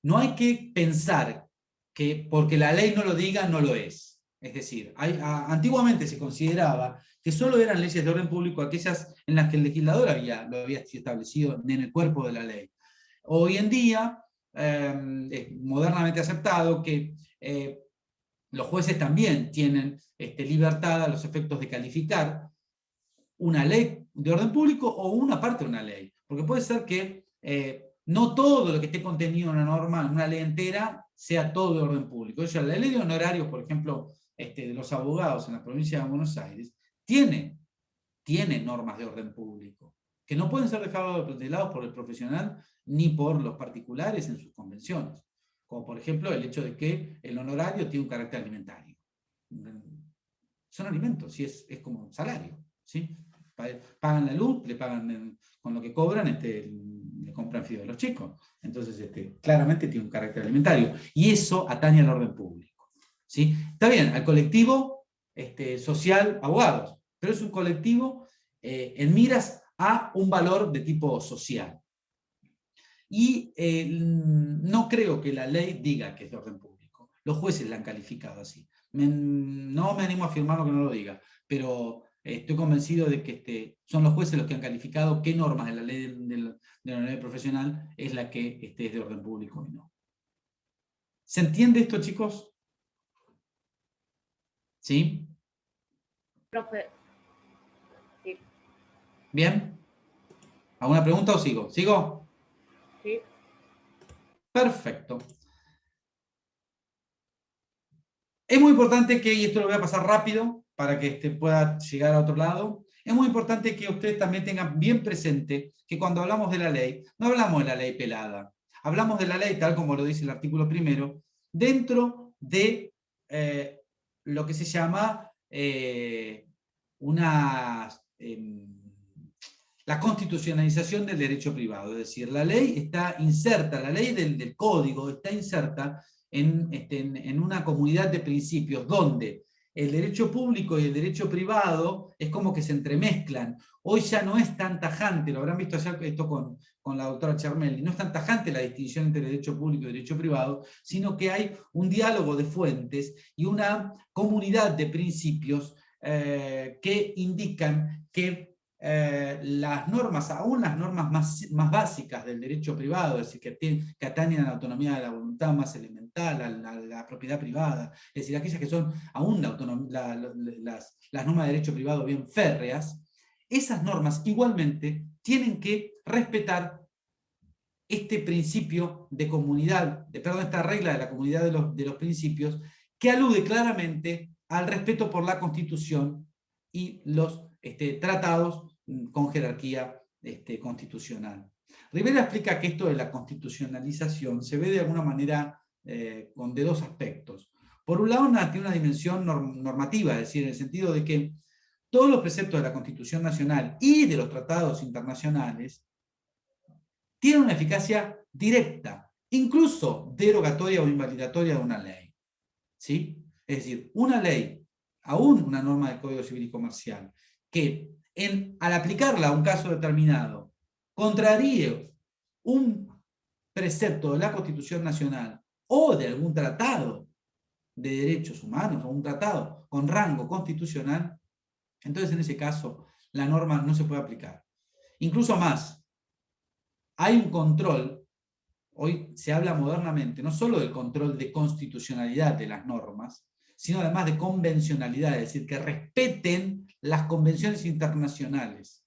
no hay que pensar que porque la ley no lo diga, no lo es. Es decir, antiguamente se consideraba que solo eran leyes de orden público aquellas en las que el legislador lo había establecido en el cuerpo de la ley. Hoy en día es modernamente aceptado que los jueces también tienen libertad a los efectos de calificar una ley de orden público o una parte de una ley. Porque puede ser que no todo lo que esté contenido en una norma, en una ley entera, sea todo de orden público. O sea, la ley de honorarios, por ejemplo, de los abogados en la provincia de Buenos Aires, tiene normas de orden público, que no pueden ser dejados de lado por el profesional ni por los particulares en sus convenciones. Como por ejemplo el hecho de que el honorario tiene un carácter alimentario. Son alimentos, ¿sí? Es como un salario, ¿sí? Pagan la luz, le pagan con lo que cobran, le compran fideos a los chicos. Entonces, claramente tiene un carácter alimentario. Y eso atañe al orden público, ¿sí? Está bien, al colectivo social, abogados, pero es un colectivo en miras a un valor de tipo social. Y no creo que la ley diga que es de orden público. Los jueces la han calificado así. No me animo a afirmar que no lo diga, pero estoy convencido de que son los jueces los que han calificado qué normas de la ley de la ley profesional es la que es de orden público y no. ¿Se entiende esto, chicos? ¿Sí? Profe, sí, ¿Bien? ¿Alguna pregunta o sigo? ¿Sigo? sí. Perfecto. Es muy importante que, y esto lo voy a pasar rápido para que pueda llegar a otro lado, es muy importante que ustedes también tengan bien presente que cuando hablamos de la ley, no hablamos de la ley pelada, hablamos de la ley, tal como lo dice el artículo primero, dentro de lo que se llama la constitucionalización del derecho privado. Es decir, la ley está inserta, la ley del código está inserta en una comunidad de principios donde el derecho público y el derecho privado es como que se entremezclan. Hoy ya no es tan tajante, lo habrán visto ayer esto con la doctora Chermelli, no es tan tajante la distinción entre derecho público y derecho privado, sino que hay un diálogo de fuentes y una comunidad de principios que indican que las normas, aún las normas más básicas del derecho privado, es decir, que atañen a la autonomía de la voluntad más elemental, a la propiedad privada, es decir, aquellas que son aún las normas de derecho privado bien férreas, esas normas igualmente tienen que respetar este principio de comunidad, esta regla de la comunidad de los principios, que alude claramente al respeto por la Constitución y los tratados con jerarquía constitucional. Rivera explica que esto de la constitucionalización se ve de alguna manera de dos aspectos. Por un lado, tiene una dimensión normativa, es decir, en el sentido de que todos los preceptos de la Constitución Nacional y de los tratados internacionales tienen una eficacia directa, incluso derogatoria o invalidatoria de una ley. ¿Sí? Es decir, una ley, aún una norma del Código Civil y Comercial, que al aplicarla a un caso determinado, contraríe un precepto de la Constitución Nacional o de algún tratado de derechos humanos o un tratado con rango constitucional, entonces en ese caso la norma no se puede aplicar. Incluso más, hay un control, hoy se habla modernamente, no solo del control de constitucionalidad de las normas, sino además de convencionalidad, es decir, que respeten las convenciones internacionales.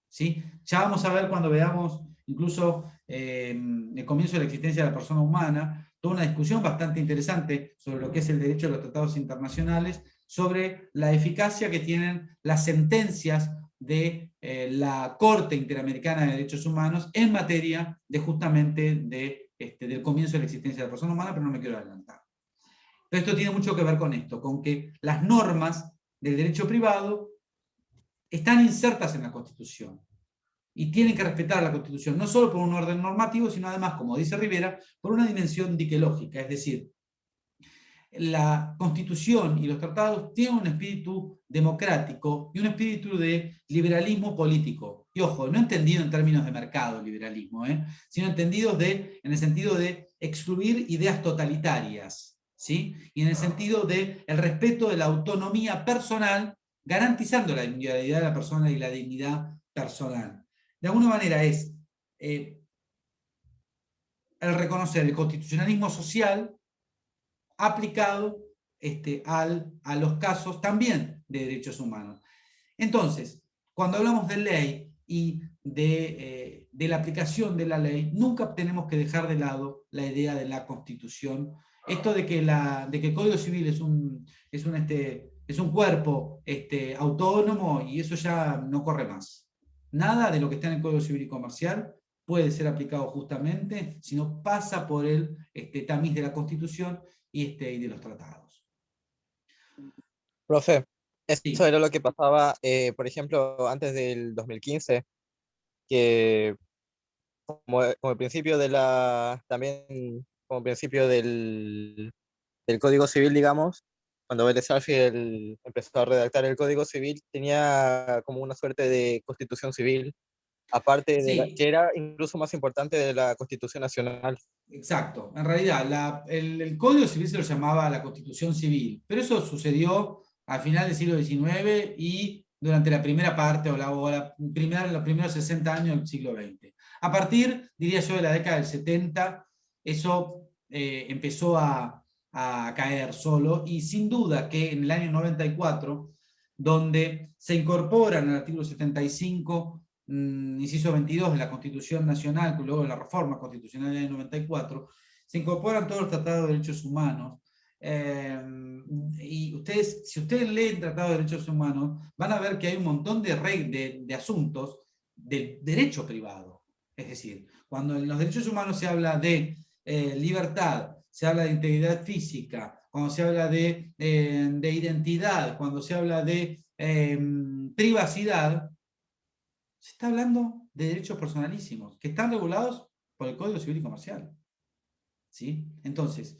¿Sí? Ya vamos a ver cuando veamos incluso el comienzo de la existencia de la persona humana, toda una discusión bastante interesante sobre lo que es el derecho de los tratados internacionales, sobre la eficacia que tienen las sentencias de la Corte Interamericana de Derechos Humanos en materia de justamente del comienzo de la existencia de la persona humana, pero no me quiero adelantar. Pero esto tiene mucho que ver con esto, con que las normas del derecho privado están insertas en la Constitución y tienen que respetar la Constitución, no solo por un orden normativo, sino además, como dice Rivera, por una dimensión diquelógica, es decir, la Constitución y los tratados tienen un espíritu democrático y un espíritu de liberalismo político. Y ojo, no entendido en términos de mercado liberalismo, sino entendido en el sentido de excluir ideas totalitarias, ¿sí? Y en el sentido de el respeto de la autonomía personal, garantizando la individualidad de la persona y la dignidad personal. De alguna manera es el reconocer el constitucionalismo social aplicado a los casos también de derechos humanos. Entonces, cuando hablamos de ley y de la aplicación de la ley, nunca tenemos que dejar de lado la idea de la Constitución. Esto de que el Código Civil es un cuerpo autónomo y eso ya no corre más. Nada de lo que está en el Código Civil y Comercial puede ser aplicado justamente si no pasa por el tamiz de la Constitución y de los tratados. Profe, eso Sí. era lo que pasaba, por ejemplo, antes del 2015, que como el principio también como principio del Código Civil, digamos, cuando Vélez Sarsfield empezó a redactar el Código Civil, tenía como una suerte de constitución civil, aparte Sí. que era incluso más importante de la Constitución Nacional. Exacto. En realidad, el Código Civil se lo llamaba la Constitución Civil, pero eso sucedió al final del siglo XIX y durante la primera parte los primeros 60 años del siglo XX. A partir, diría yo, de la década del 70, eso empezó a caer solo, y sin duda que en el año 94, donde se incorporan al artículo 75, inciso 22 de la Constitución Nacional, luego de la reforma constitucional del año 94, se incorporan todos los tratados de derechos humanos. Y ustedes, si ustedes leen el Tratado de Derechos Humanos, van a ver que hay un montón de asuntos del derecho privado. Es decir, cuando en los derechos humanos se habla de libertad, se habla de integridad física, cuando se habla de identidad, cuando se habla de privacidad, se está hablando de derechos personalísimos, que están regulados por el Código Civil y Comercial. ¿Sí? Entonces,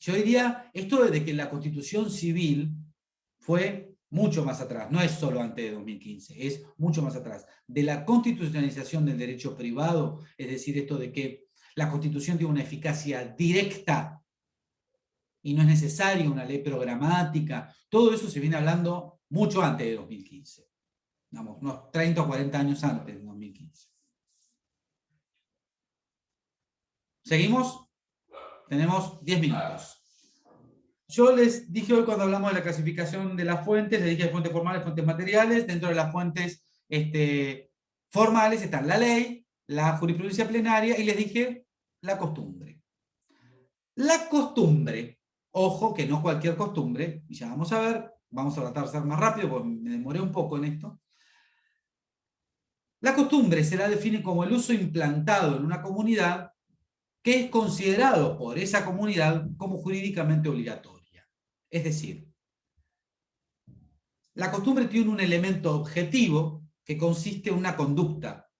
yo diría, esto de que la Constitución Civil fue mucho más atrás, no es solo antes de 2015, es mucho más atrás. De la constitucionalización del derecho privado, es decir, esto de que la Constitución tiene una eficacia directa y no es necesaria una ley programática, todo eso se viene hablando mucho antes de 2015. Digamos, unos 30 o 40 años antes de 2015. ¿Seguimos? Tenemos 10 minutos. Yo les dije hoy cuando hablamos de la clasificación de las fuentes, les dije fuentes formales, fuentes materiales. Dentro de las fuentes formales están la ley, la jurisprudencia plenaria y les dije la costumbre. La costumbre, ojo que no cualquier costumbre, y ya vamos a ver, vamos a tratar de ser más rápido porque me demoré un poco en esto. La costumbre se la define como el uso implantado en una comunidad que es considerado por esa comunidad como jurídicamente obligatoria. Es decir, la costumbre tiene un elemento objetivo que consiste en una conducta,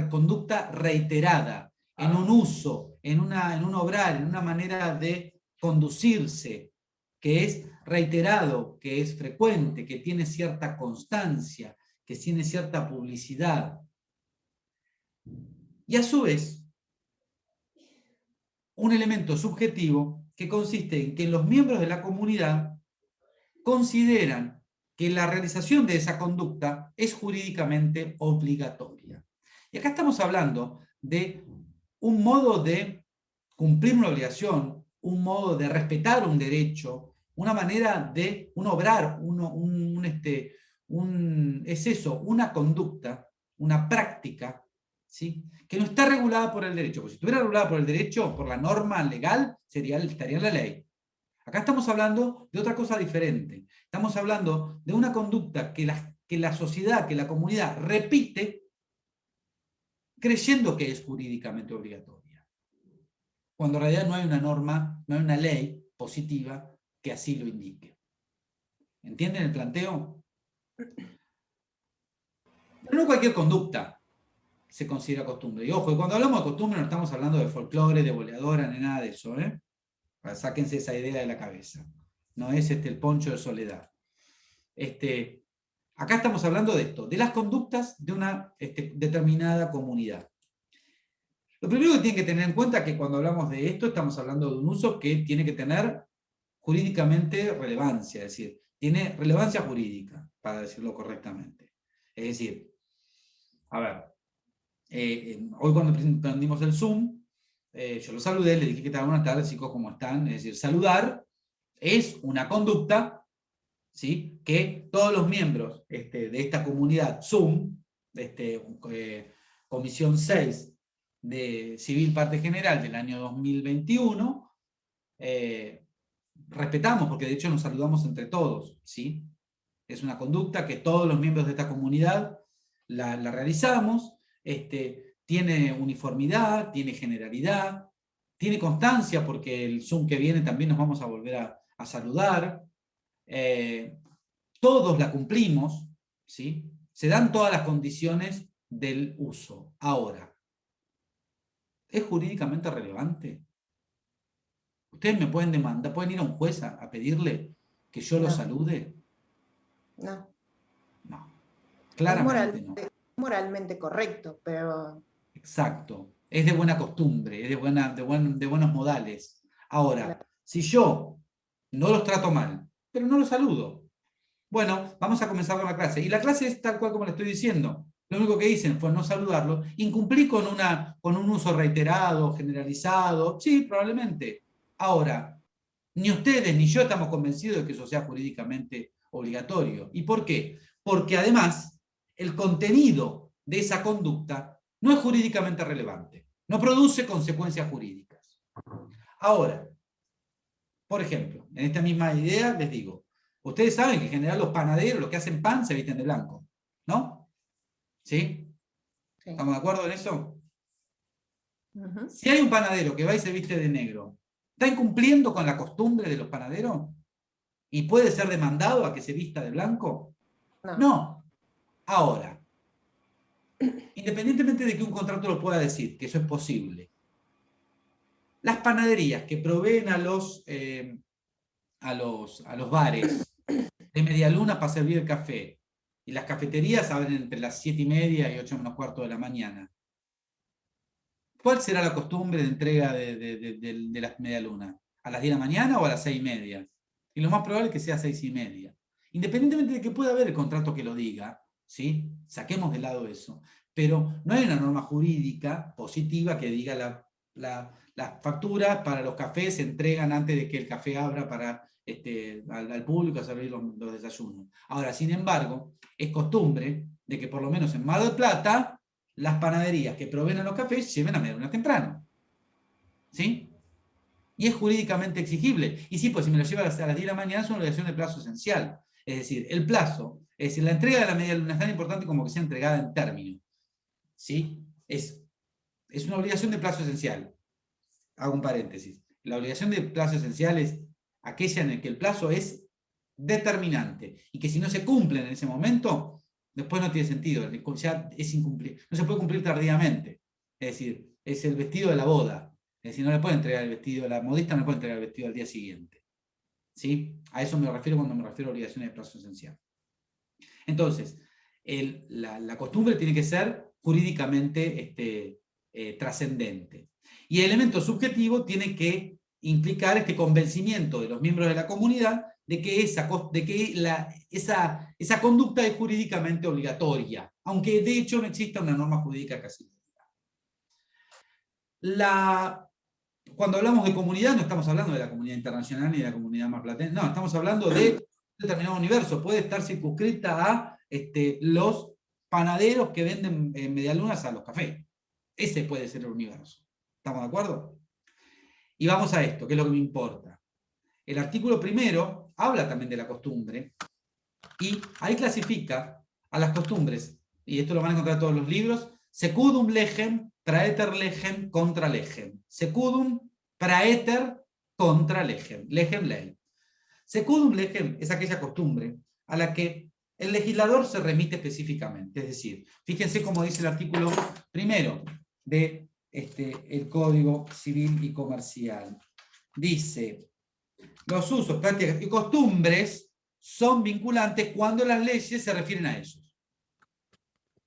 conducta reiterada, en un uso, en un obrar, en una manera de conducirse, que es reiterado, que es frecuente, que tiene cierta constancia, que tiene cierta publicidad. Y a su vez, un elemento subjetivo que consiste en que los miembros de la comunidad consideran que la realización de esa conducta es jurídicamente obligatoria. Y acá estamos hablando de un modo de cumplir una obligación, un modo de respetar un derecho, una manera de un obrar, es eso, una conducta, una práctica, ¿sí? Que no está regulada por el derecho. Porque si estuviera regulada por el derecho, por la norma legal, estaría en la ley. Acá estamos hablando de otra cosa diferente. Estamos hablando de una conducta que la sociedad, que la comunidad repite creyendo que es jurídicamente obligatoria. Cuando en realidad no hay una norma, no hay una ley positiva que así lo indique. ¿Entienden el planteo? Pero no cualquier conducta se considera costumbre. Y ojo, cuando hablamos de costumbre no estamos hablando de folclore, de boleadora, ni nada de eso, ¿eh? Sáquense esa idea de la cabeza. No es el poncho de soledad. Acá estamos hablando de esto, de las conductas de una determinada comunidad. Lo primero que tienen que tener en cuenta es que cuando hablamos de esto estamos hablando de un uso que tiene que tener jurídicamente relevancia, es decir, tiene relevancia jurídica, para decirlo correctamente. Es decir, a ver, hoy cuando prendimos el Zoom, yo los saludé, les dije que tal, buenas tardes, chicos, ¿cómo están? Es decir, saludar es una conducta, ¿sí? Que todos los miembros de esta comunidad Zoom, Comisión 6 de Civil Parte General del año 2021, respetamos, porque de hecho nos saludamos entre todos, ¿sí? Es una conducta que todos los miembros de esta comunidad la realizamos, tiene uniformidad, tiene generalidad, tiene constancia, porque el Zoom que viene también nos vamos a volver a saludar. Todos la cumplimos, ¿sí? Se dan todas las condiciones del uso. Ahora, ¿es jurídicamente relevante? ¿Ustedes me pueden demandar, pueden ir a un juez a pedirle que yo lo salude? No. No, claramente no. Es moralmente correcto, pero... Exacto, es de buena costumbre, es de buenos modales. Ahora, si yo no los trato mal, pero no los saludo, bueno, vamos a comenzar con la clase. Y la clase es tal cual como le estoy diciendo. lo único que dicen fue no saludarlo, incumplí con un uso reiterado, generalizado, sí, probablemente. Ahora, ni ustedes ni yo estamos convencidos de que eso sea jurídicamente obligatorio. ¿Y por qué? Porque además el contenido de esa conducta no es jurídicamente relevante, no produce consecuencias jurídicas. Ahora, por ejemplo, en esta misma idea les digo, ustedes saben que en general los panaderos, los que hacen pan, se visten de blanco, ¿no? ¿Sí? Sí. ¿Estamos de acuerdo en eso? Ujú. Si hay un panadero que va y se viste de negro, ¿está incumpliendo con la costumbre de los panaderos? ¿Y puede ser demandado a que se vista de blanco? No. No. Ahora, independientemente de que un contrato lo pueda decir, que eso es posible, las panaderías que proveen a los bares de media luna para servir el café, y las cafeterías abren entre las 7:30 y 8 menos cuarto de la mañana, ¿cuál será la costumbre de entrega de las media luna? ¿A las 10 de la mañana o a las 6:30? Y lo más probable es que sea 6:30. Independientemente de que pueda haber el contrato que lo diga, ¿sí? Saquemos de lado eso. Pero no hay una norma jurídica positiva que diga las facturas para los cafés se entregan antes de que el café abra para al público a servir los desayunos. Ahora, sin embargo, es costumbre de que por lo menos en Mar del Plata las panaderías que proveen a los cafés lleven a media luna temprano. ¿Sí? Y es jurídicamente exigible. Y sí, pues si me lo lleva a las 10 de la mañana es una obligación de plazo esencial. Es decir, el plazo, es decir, la entrega de la media luna es tan importante como que sea entregada en término. ¿Sí? Es una obligación de plazo esencial. Hago un paréntesis. La obligación de plazo esencial es aquella en la que el plazo es determinante y que si no se cumple en ese momento, después no tiene sentido, ya es incumplible. No se puede cumplir tardíamente. Es decir, es el vestido de la boda. Es decir, no le puede entregar el vestido, la modista no le puede entregar el vestido al día siguiente. ¿Sí? A eso me refiero cuando me refiero a obligaciones de plazo esencial. Entonces, la costumbre tiene que ser jurídicamente trascendente. Y el elemento subjetivo tiene que implicar este convencimiento de los miembros de la comunidad de que esa conducta es jurídicamente obligatoria, aunque de hecho no exista una norma jurídica que así diga. Cuando hablamos de comunidad, no estamos hablando de la comunidad internacional ni de la comunidad marplatense, no, estamos hablando de un determinado universo, puede estar circunscrita a los panaderos que venden medialunas a los cafés. Ese puede ser el universo. ¿Estamos de acuerdo? Y vamos a esto, que es lo que me importa. El artículo primero habla también de la costumbre, y ahí clasifica a las costumbres, y esto lo van a encontrar en todos los libros: secundum legem, praeter legem, contra legem. Secundum, praeter, contra legem. Legem, ley. Secundum legem es aquella costumbre a la que el legislador se remite específicamente. Es decir, fíjense cómo dice el artículo primero de el Código Civil y Comercial. Dice: los usos, prácticas y costumbres son vinculantes cuando las leyes se refieren a ellos.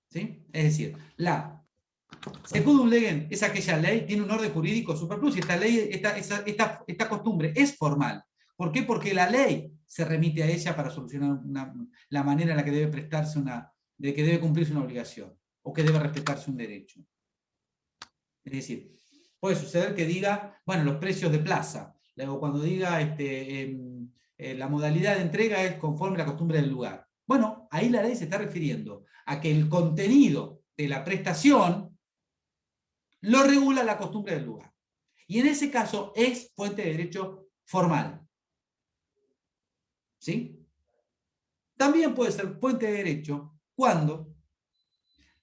¿Sí? Es decir, la secundum legem es aquella ley, tiene un orden jurídico superfluo, y esta costumbre es formal. ¿Por qué? Porque la ley se remite a ella para solucionar la manera en la que debe prestarse de que debe cumplirse una obligación, o que debe respetarse un derecho. Es decir, puede suceder que diga, bueno, los precios de plaza, luego cuando diga la modalidad de entrega es conforme a la costumbre del lugar. Bueno, ahí la ley se está refiriendo a que el contenido de la prestación lo regula la costumbre del lugar. Y en ese caso es fuente de derecho formal. ¿Sí? También puede ser fuente de derecho cuando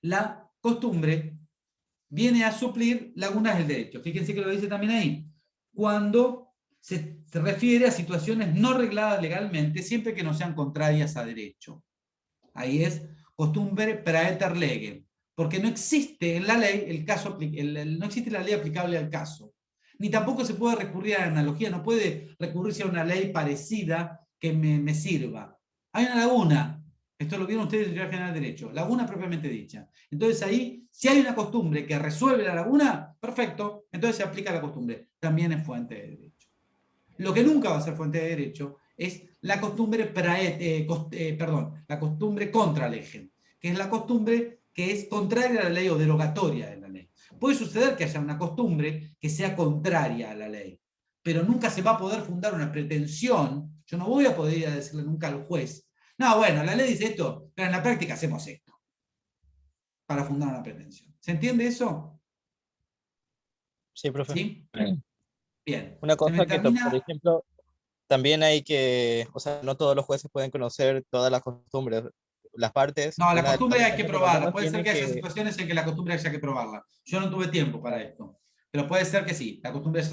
la costumbre viene a suplir lagunas del derecho. Fíjense que lo dice también ahí. Cuando se refiere a situaciones no regladas legalmente, siempre que no sean contrarias a derecho. Ahí es costumbre praeter legem, porque no existe en la ley no existe la ley aplicable al caso. Ni tampoco se puede recurrir a la analogía, no puede recurrirse a una ley parecida que me sirva. Hay una laguna, esto lo vieron ustedes en Teoría General de Derecho, laguna propiamente dicha. Entonces ahí, si hay una costumbre que resuelve la laguna, perfecto, entonces se aplica la costumbre. También es fuente de derecho. Lo que nunca va a ser fuente de derecho es la costumbre, la costumbre contra legem, que es la costumbre que es contraria a la ley o derogatoria de la ley. Puede suceder que haya una costumbre que sea contraria a la ley, pero nunca se va a poder fundar una pretensión. Yo no voy a poder ir a decirle nunca al juez, no, bueno, la ley dice esto, pero en la práctica hacemos esto, para fundar una pretensión. ¿Se entiende eso? Sí, profe. ¿Sí? Bien. Una Se me cosa que, por termina... ejemplo, también hay que, o sea, no todos los jueces pueden conocer todas las costumbres. Las partes, No, la una de las costumbre hay que partes por lo probarla. menos Puede ser tiene que haya que, situaciones en que la costumbre haya que probarla. Yo no tuve tiempo para esto, pero puede ser que sí, la costumbre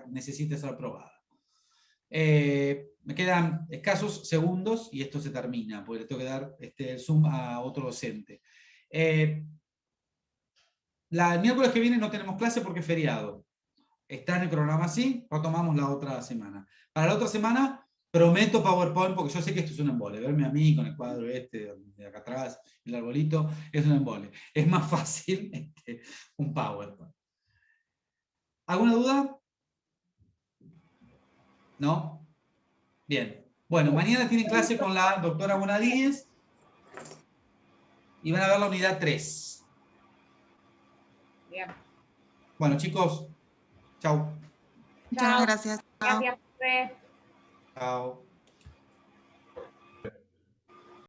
necesite ser probada. Me quedan escasos segundos y esto se termina, porque le tengo que dar el Zoom a otro docente. El miércoles que viene no tenemos clase porque es feriado. Está en el programa así, retomamos la otra semana. Para la otra semana prometo PowerPoint, porque yo sé que esto es un embole. Verme a mí con el cuadro de acá atrás, el arbolito, es un embole. Es más fácil un PowerPoint. ¿Alguna duda? ¿No? Bien. Bueno, mañana tienen clase con la doctora Bonadíez y van a ver la unidad 3. Bien. Bueno, chicos, chau. Muchas gracias. Chao. Gracias, profe. Chao.